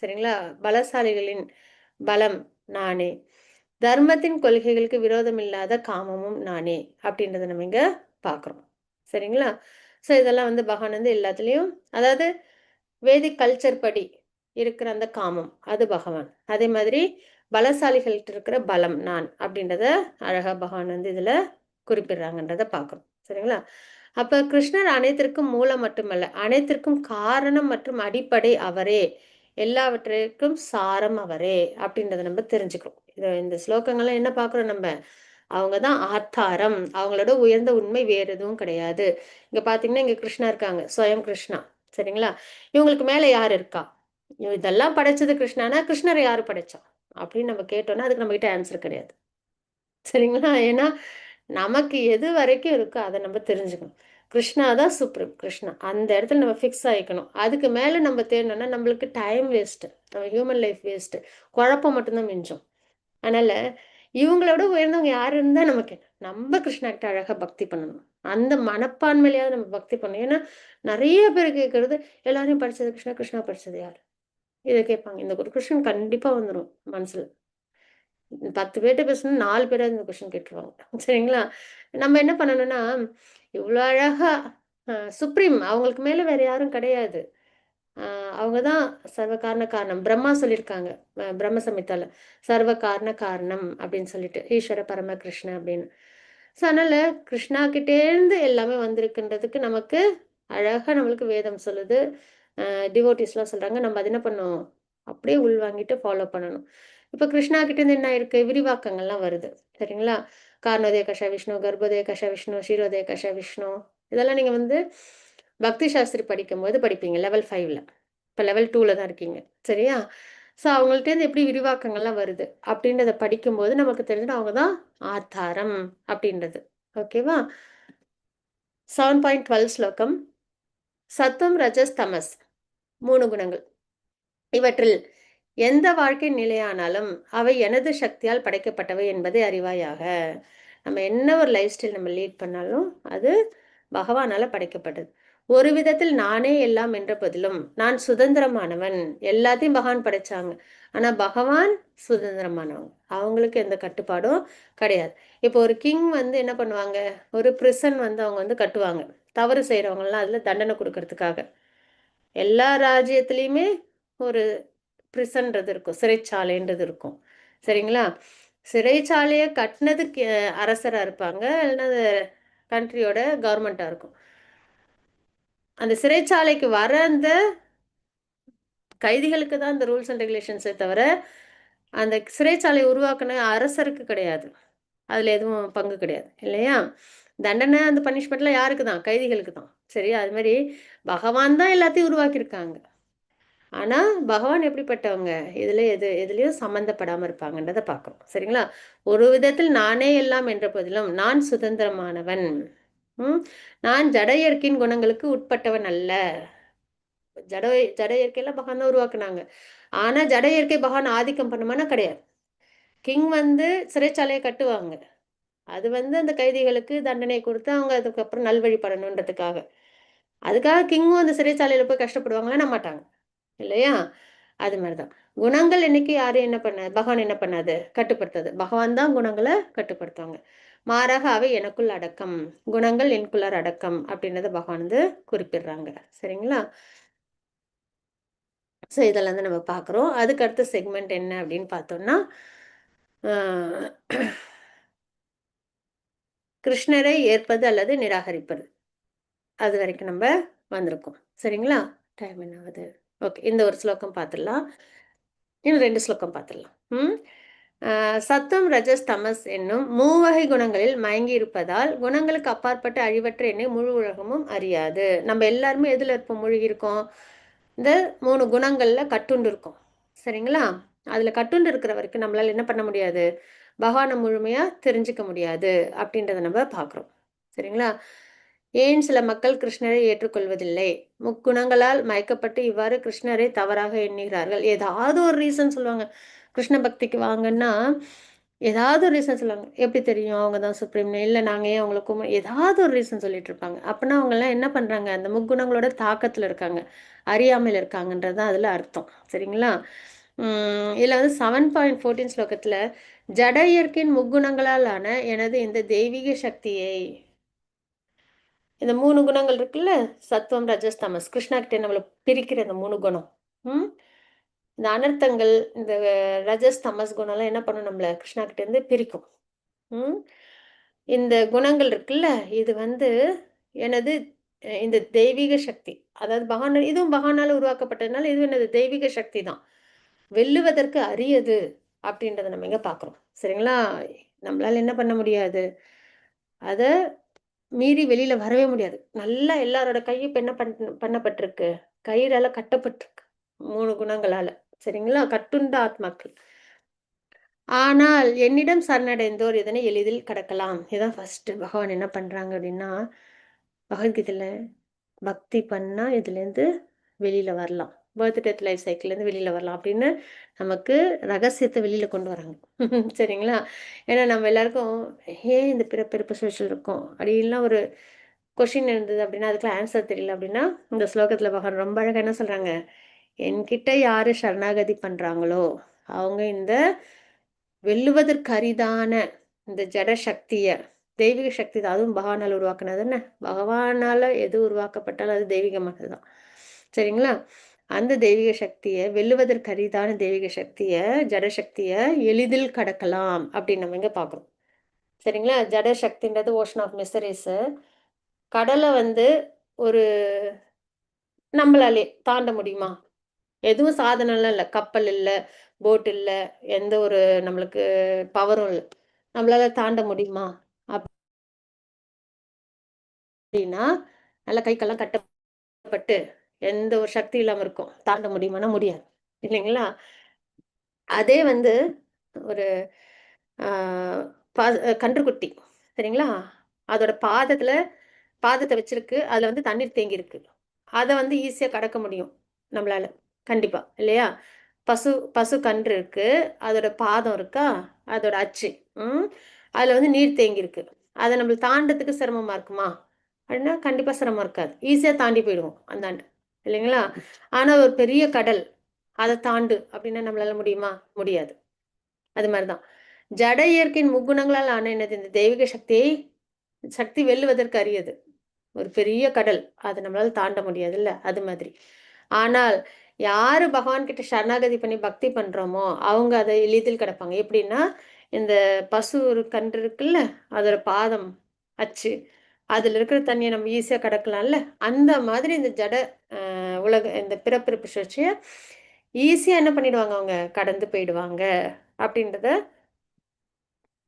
சரிங்களா, பலசாலிகளின் பலம் நானே. தர்மத்தின் கொள்கைகளுக்கு விரோதம் இல்லாத காமமும் நானே அப்படின்றத நம்ம இங்க பார்க்குறோம். சரிங்களா? ஸோ இதெல்லாம் வந்து பகவான் வந்து எல்லாத்துலேயும், அதாவது வேதிக் கல்ச்சர் படி இருக்கிற அந்த காமம், அது பகவான். அதே மாதிரி பலசாலிகள்கிட்ட இருக்கிற பலம் நான் அப்படின்றத அழகா பகவான் வந்து இதுல குறிப்பிடுறாங்கன்றத பார்க்குறோம். சரிங்களா? அப்ப கிருஷ்ணர் அனைத்திற்கும் மூலம் மட்டுமல்ல, அனைத்திற்கும் காரணம் மற்றும் அடிப்படை அவரே, எல்லாவற்றிற்கும் சாரம் அவரே அப்படின்றத நம்ம தெரிஞ்சுக்கிறோம். இந்த ஸ்லோகங்கள்லாம் என்ன பார்க்குறோம் நம்ம? அவங்க தான் ஆத்தாரம், அவங்களோட உயர்ந்த உண்மை வேற எதுவும் கிடையாது. இங்க பாத்தீங்கன்னா இங்க கிருஷ்ணா இருக்காங்க, ஸ்வயம் கிருஷ்ணா. சரிங்களா? இவங்களுக்கு மேல யார் இருக்கா? இதெல்லாம் படைச்சது கிருஷ்ணானா கிருஷ்ணரை யாரு படைச்சா அப்படின்னு நம்ம கேட்டோம்னா அதுக்கு நம்ம கிட்ட ஆன்சர் கிடையாது. சரிங்களா? ஏன்னா நமக்கு எது வரைக்கும் இருக்கோ அதை நம்ம தெரிஞ்சுக்கணும். கிருஷ்ணா தான் சுப்ரீம். கிருஷ்ணா அந்த இடத்துல நம்ம ஃபிக்ஸ் ஆகிக்கணும். அதுக்கு மேலே நம்ம தேடணும்னா நம்மளுக்கு டைம் வேஸ்ட்டு, நம்ம ஹியூமன் லைஃப் வேஸ்ட்டு, குழப்பம் மட்டும்தான் மிஞ்சும். அதனால இவங்களோட உயர்ந்தவங்க யார் இருந்தால் நமக்கு என்ன? நம்ம கிருஷ்ணா கிட்ட அழகாக பக்தி பண்ணணும். அந்த மனப்பான்மையிலையாவது நம்ம பக்தி பண்ணணும். ஏன்னா நிறைய பேர் கேட்கறது, எல்லாரையும் படிச்சது கிருஷ்ணா, கிருஷ்ணா படிச்சது யார்? இதை கேட்பாங்க. இந்த ஒரு கொஸ்டின் கண்டிப்பாக வந்துடும் மனசுல. 10 பேர்ட்ட பேசணும் 4 பேராவது இந்த கொஸ்டின் கேட்டுருவாங்க. சரிங்களா? நம்ம என்ன பண்ணணும்னா, இவ்வளோ அழகா சுப்ரீம், அவங்களுக்கு மேல வேற யாரும் கிடையாது. அ அவங்க தான் சர்வ காரண காரணம். பிரம்மா சொல்லியிருக்காங்க. பிரம்ம சம்ஹிதால. சர்வ காரண காரணம் அப்படின்னு சொல்லிட்டு, ஈஸ்வர பரம கிருஷ்ண அப்படின்னு. ஸோ அதனால கிருஷ்ணா கிட்டேருந்து எல்லாமே வந்திருக்குன்றதுக்கு நமக்கு அழகா நம்மளுக்கு வேதம் சொல்லுது. டிவோட்டீஸ்லாம் சொல்றாங்க. நம்ம அது என்ன பண்ணணும்? அப்படியே உள்வாங்கிட்டு ஃபாலோ பண்ணணும். இப்ப கிருஷ்ணா கிட்டேருந்து என்ன ஆயிருக்கு? விரிவாக்கங்கள்லாம் வருது. சரிங்களா? காரணோதய கஷ விஷ்ணு, கர்ப்போதய கஷ விஷ்ணு, க்ஷீரோதய கஷ விஷ்ணு, இதெல்லாம் நீங்க வந்து பக்தி சாஸ்திரி படிக்கும்போது படிப்பீங்க லெவல் 5ல. இப்ப லெவல் 2ல தான் இருக்கீங்க. சரியா? ஸோ அவங்கள்ட்டேருந்து எப்படி விரிவாக்கங்கள்லாம் வருது அப்படின்றத படிக்கும்போது நமக்கு தெரிஞ்சிடும் அவங்க தான் ஆதாரம் அப்படின்றது. ஓகேவா? 7.12 ஸ்லோகம். சத்துவம் ரஜஸ் தமஸ் 3 குணங்கள். இவற்றில் எந்த வாழ்க்கை நிலையானாலும் அவை எனது சக்தியால் படைக்கப்பட்டவை என்பதை அறிவாயாக. நம்ம என்ன ஒரு லைஃப் ஸ்டைல் நம்ம லீட் பண்ணாலும் அது பகவானால படைக்கப்பட்டது. ஒரு விதத்தில் நானே எல்லாம் என்ற போதிலும் நான் சுதந்திரமானவன். எல்லாத்தையும் பகவான் படைச்சாங்க, ஆனா பகவான் சுதந்திரமானவங்க. அவங்களுக்கு எந்த கட்டுப்பாடும் கிடையாது. இப்போ ஒரு கிங் வந்து என்ன பண்ணுவாங்க, ஒரு பிரிசன் வந்து அவங்க வந்து கட்டுவாங்க, தவறு செய்யறவங்கலாம் அதுல தண்டனை கொடுக்கறதுக்காக. எல்லா ராஜ்யத்திலையுமே ஒரு பிரிசன்றது இருக்கும், சிறைச்சாலைன்றது இருக்கும். சரிங்களா? சிறைச்சாலையை கட்டினது அரசராக இருப்பாங்க, இல்லைன்னா அது கண்ட்ரியோட கவர்மெண்ட்டாக இருக்கும். அந்த சிறைச்சாலைக்கு வர அந்த கைதிகளுக்கு தான் அந்த ரூல்ஸ் அண்ட் ரெகுலேஷன்ஸை தவிர அந்த சிறைச்சாலை உருவாக்குன அரசருக்கு கிடையாது. அதில் எதுவும் பங்கு கிடையாது இல்லையா? தண்டனை அந்த பனிஷ்மெண்ட்லாம் யாருக்கு தான்? கைதிகளுக்கு தான். சரி, அது மாதிரி பகவான் தான் எல்லாத்தையும் உருவாக்கியிருக்காங்க. ஆனா பகவான் எப்படிப்பட்டவங்க, எதுலயும் சம்பந்தப்படாம இருப்பாங்கன்றதை பார்க்கிறோம். சரிங்களா? ஒரு விதத்தில் நானே எல்லாம் என்ற போதிலும் நான் சுதந்திரமானவன். நான் ஜட இயற்கையின் குணங்களுக்கு உட்பட்டவன் அல்ல. ஜட ஜட இயற்கையெல்லாம் பகவான் தான் உருவாக்குனாங்க. ஆனா ஜட இயற்கை பகவான் ஆதிக்கம் பண்ணுமானா கிடையாது. கிங் வந்து சிறைச்சாலையை கட்டுவாங்க, அது வந்து அந்த கைதிகளுக்கு தண்டனை கொடுத்து அவங்க அதுக்கப்புறம் நல்வழிப்படணுன்றதுக்காக. அதுக்காக கிங்கும் அந்த சிறைச்சாலையில போய் கஷ்டப்படுவாங்களா மாட்டாங்க இல்லையா? அது மாதிரிதான் குணங்கள் என்னைக்கு யாரும் என்ன பண்ண, பகவான் என்ன பண்ணாது, கட்டுப்படுத்தாது. பகவான் தான் குணங்களை கட்டுப்படுத்துவாங்க. மாறாக அவை எனக்குள் அடக்கம், குணங்கள் எனக்குள்ளார் அடக்கம் அப்படின்றத பகவான் வந்து குறிப்பிடுறாங்க. சரிங்களா? ஸோ இதெல்லாம் வந்து நம்ம பார்க்குறோம். அதுக்கு அடுத்த செக்மெண்ட் என்ன அப்படின்னு பார்த்தோம்னா, கிருஷ்ணரை ஏற்பது அல்லது நிராகரிப்பது. அது வரைக்கும் நம்ம வந்திருக்கோம். சரிங்களா? டைம் என்ன ஆகுது? ஓகே, இந்த ஒரு ஸ்லோகம் பார்த்துடலாம். இன்னும் 2 ஸ்லோகம் பார்த்துடலாம். சத்துவம் ரஜஸ் தமஸ் என்னும் மூவகை குணங்களில் மயங்கி இருப்பதால் குணங்களுக்கு அப்பாற்பட்ட அழிவற்ற என்னை முழு உலகமும் அறியாது. நம்ம எல்லாருமே எதுல இருப்போம், மூழ்கி இருக்கோம்? இந்த 3 குணங்கள்ல கட்டுண்டு இருக்கோம். சரிங்களா? அதுல கட்டுண்டு இருக்கிற வரைக்கும் நம்மளால என்ன பண்ண முடியாது, பகவானை முழுமையா தெரிஞ்சுக்க முடியாது அப்படின்றத நம்ம பார்க்குறோம். சரிங்களா? ஏன் சில மக்கள் கிருஷ்ணரை ஏற்றுக்கொள்வதில்லை? முக்குணங்களால் மயக்கப்பட்டு இவ்வாறு கிருஷ்ணரை தவறாக எண்ணுகிறார்கள். ஏதாவது ஒரு ரீசன் சொல்லுவாங்க. கிருஷ்ண பக்திக்கு வாங்கன்னா ஏதாவது ஒரு ரீசன் சொல்லுவாங்க. எப்படி தெரியும் அவங்க தான் சுப்ரீம்னு? இல்லை நாங்கள் ஏன் அவங்களுக்கும் ஏதாவது ஒரு ரீசன் சொல்லிட்டு இருப்பாங்க. அப்படின்னா அவங்கெல்லாம் என்ன பண்ணுறாங்க, அந்த முக்குணங்களோட தாக்கத்தில் இருக்காங்க, அறியாமையில் இருக்காங்கன்றது தான் அதில் அர்த்தம். சரிங்களா? இதில் வந்து 7.14 ஸ்லோகத்தில் ஜட இயற்கையின் முக்குணங்களால் ஆன எனது இந்த தெய்வீக சக்தியை, இந்த 3 குணங்கள் இருக்குல்ல, சத்துவம் ரஜஸ் தமஸ், கிருஷ்ணா கிட்ட நம்மளை பிரிக்கிற இந்த 3 குணம், இந்த அனர்த்தங்கள், இந்த ரஜஸ் தமஸ் குணம்லாம் என்ன பண்ணும், நம்மள கிருஷ்ணா கிட்ட இருந்து பிரிக்கும். இந்த குணங்கள் இருக்குல்ல, இது வந்து எனது இந்த தெய்வீக சக்தி, அதாவது பகவான், இதுவும் பகவானால உருவாக்கப்பட்டதுனால இது எனது தெய்வீக சக்தி தான், வெல்லுவதற்கு அரியது அப்படின்றத நம்ம எங்க பார்க்குறோம். சரிங்களா? நம்மளால என்ன பண்ண முடியாது, அதை மீறி வெளியில வரவே முடியாது. நல்லா எல்லாரோட கையும் இப்ப என்ன பண்ணப்பட்டிருக்கு, கயிறால கட்டப்பட்டிருக்கு 3 குணங்களால. சரிங்களா? கட்டுண்ட ஆத்மாக்கள். ஆனால் என்னிடம் சரணடைந்தோர் இதனை எளிதில் கடக்கலாம். இதான் ஃபர்ஸ்ட் பகவான் என்ன பண்றாங்க அப்படின்னா, பகவத்கீதையில பக்தி பண்ணா இதுல இருந்து வெளியில வரலாம், பர்த் டெத் லைஃப் சைக்கிள்ல இருந்து வெளியில வரலாம் அப்படின்னு நமக்கு ரகசியத்தை வெளியில கொண்டு வராங்க. சரிங்களா? ஏன்னா நம்ம எல்லாருக்கும் ஏன் இந்த பிறப்பு சோஷியல் இருக்கும் அப்படின்லாம் ஒரு கொஷின் இருந்தது அப்படின்னா, அதுக்குலாம் ஆன்சர் தெரியல அப்படின்னா, இந்த ஸ்லோகத்துல பகவான் ரொம்ப அழகா என்ன சொல்றாங்க, என்கிட்ட யாரு சரணாகதி பண்றாங்களோ அவங்க இந்த வெல்லுவதற்கு அரிதான இந்த ஜட சக்திய, தெய்வீக சக்தி தான், அதுவும் பகவானால் உருவாக்குனது என்ன, பகவானால எது உருவாக்கப்பட்டாலும் அது தெய்வீகமானதுதான். சரிங்களா? அந்த தெய்வீக சக்தியை, வெல்லுவதற்கு அரிதான தெய்வீக சக்திய, ஜட சக்திய எளிதில் கடக்கலாம் அப்படின்னு நம்ம இங்க பார்க்குறோம். சரிங்களா? ஜட சக்தின்றது ஓஷன் ஆஃப் மிஸ்டரிஸ். கடலை வந்து ஒரு நம்மளாலே தாண்ட முடியுமா? எதுவும் சாதனம்லாம் இல்லை, கப்பல் இல்லை, போட் இல்லை, எந்த ஒரு நம்மளுக்கு பவரும் இல்லை, நம்மளால தாண்ட முடியுமா அப்படின்னா, நல்ல கைக்கெல்லாம் கட்டப்பட்டு எந்த ஒரு சக்தி இல்லாம இருக்கும், தாண்ட முடியுமானா முடியாது இல்லைங்களா? அதே வந்து ஒரு கன்றுக்குட்டி, சரிங்களா, அதோட பாதத்துல பாதத்தை வச்சிருக்கு, அதுல வந்து தண்ணீர் தேங்கி இருக்கு. அதை வந்து ஈஸியா கடக்க முடியும் நம்மளால, கண்டிப்பா இல்லையா? பசு பசு கன்று இருக்கு, அதோட பாதம் இருக்கா, அதோட அச்சு, அதுல வந்து நீர் தேங்கி இருக்கு. அதை நம்மளுக்கு தாண்டத்துக்கு சிரமமா இருக்குமா அப்படின்னா கண்டிப்பா சிரமம் இருக்காது, ஈஸியா தாண்டி போயிடுவோம் அந்தாண்டு, இல்லைங்களா? ஆனா ஒரு பெரிய கடல், அதை தாண்டு அப்படின்னா நம்மளால முடியுமா? முடியாது. அது மாதிரிதான் ஜட இயற்கையின் முக்குணங்களால் ஆன என்னது இந்த தெய்வீக சக்தியை சக்தி வெல்லுவதற்கு அரியது. ஒரு பெரிய கடல், அதை நம்மளால தாண்ட முடியாது இல்ல, அது மாதிரி. ஆனால் யாரு பகவான் கிட்ட சரணாகதி பண்ணி பக்தி பண்றோமோ அவங்க அதை எளிதில் கிடப்பாங்க. எப்படின்னா இந்த பசு ஒரு கன்று இருக்குல்ல, அதோட பாதம் அச்சு, அதுல இருக்கிற தண்ணியை நம்ம ஈஸியா கடக்கலாம்ல, அந்த மாதிரி இந்த ஜட உலக இந்த பிறப்பிறப்பு சுழற்சிய ஈஸியா என்ன பண்ணிடுவாங்க, அவங்க கடந்து போயிடுவாங்க அப்படின்றத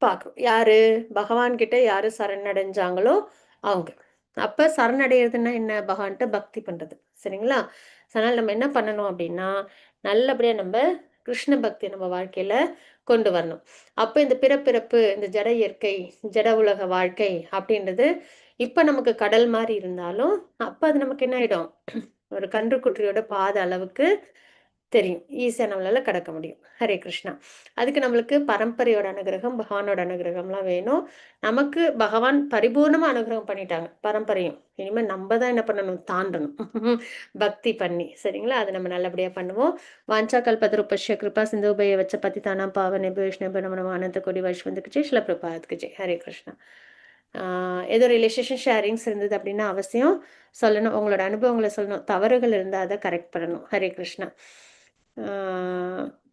பார்க்கணும். யாரு பகவான் கிட்ட யாரு சரணடைஞ்சாங்களோ அவங்க. அப்ப சரணடைகிறதுன்னா என்ன? பகவான்கிட்ட பக்தி பண்றது, சரிங்களா? அதனால நம்ம என்ன பண்ணணும் அப்படின்னா நல்லபடியா நம்ம கிருஷ்ண பக்தி நம்ம வாழ்க்கையில கொண்டு வரணும். அப்ப இந்த பிறப்பிறப்பு, இந்த ஜட இயற்கை, ஜட உலக வாழ்க்கை அப்படின்றது இப்ப நமக்கு கடல் மாதிரி இருந்தாலும் அப்ப அது நமக்கு என்ன ஆயிடும், ஒரு கன்றுக்குட்டியோட பாத அளவுக்கு தெரியும், ஈஸியா நம்மளால கடக்க முடியும். ஹரே கிருஷ்ணா. அதுக்கு நம்மளுக்கு பரம்பரையோட அனுகிரகம், பகவானோட அனுகிரகம்லாம் வேணும். நமக்கு பகவான் பரிபூர்ணமா அனுகிரகம் பண்ணிட்டாங்க, பரம்பரையும். இனிமே நம்ம தான் என்ன பண்ணணும், தாண்டணும் பக்தி பண்ணி, சரிங்களா? அது நம்ம நல்லபடியா பண்ணுவோம். வாஞ்சா கல்பதருபஷ்ய கிருபா சிந்துபய வச்ச பதிதானா பாவனே வைஷ்ணவ நம அனந்த கோடி வைஷ்ணவந்துக்கு ஜெய், ஸ்ரீல பிரபாத்க்கு ஜெய். ஹரே கிருஷ்ணா. ஏதோ ரிலேஷன் ஷேரிங்ஸ் இருந்தது அப்படின்னா அவசியம் சொல்லணும், உங்களோட அனுபவங்களை சொல்லணும், தவறுகள் இருந்தால் அதை கரெக்ட் பண்ணணும். ஹரே கிருஷ்ணா.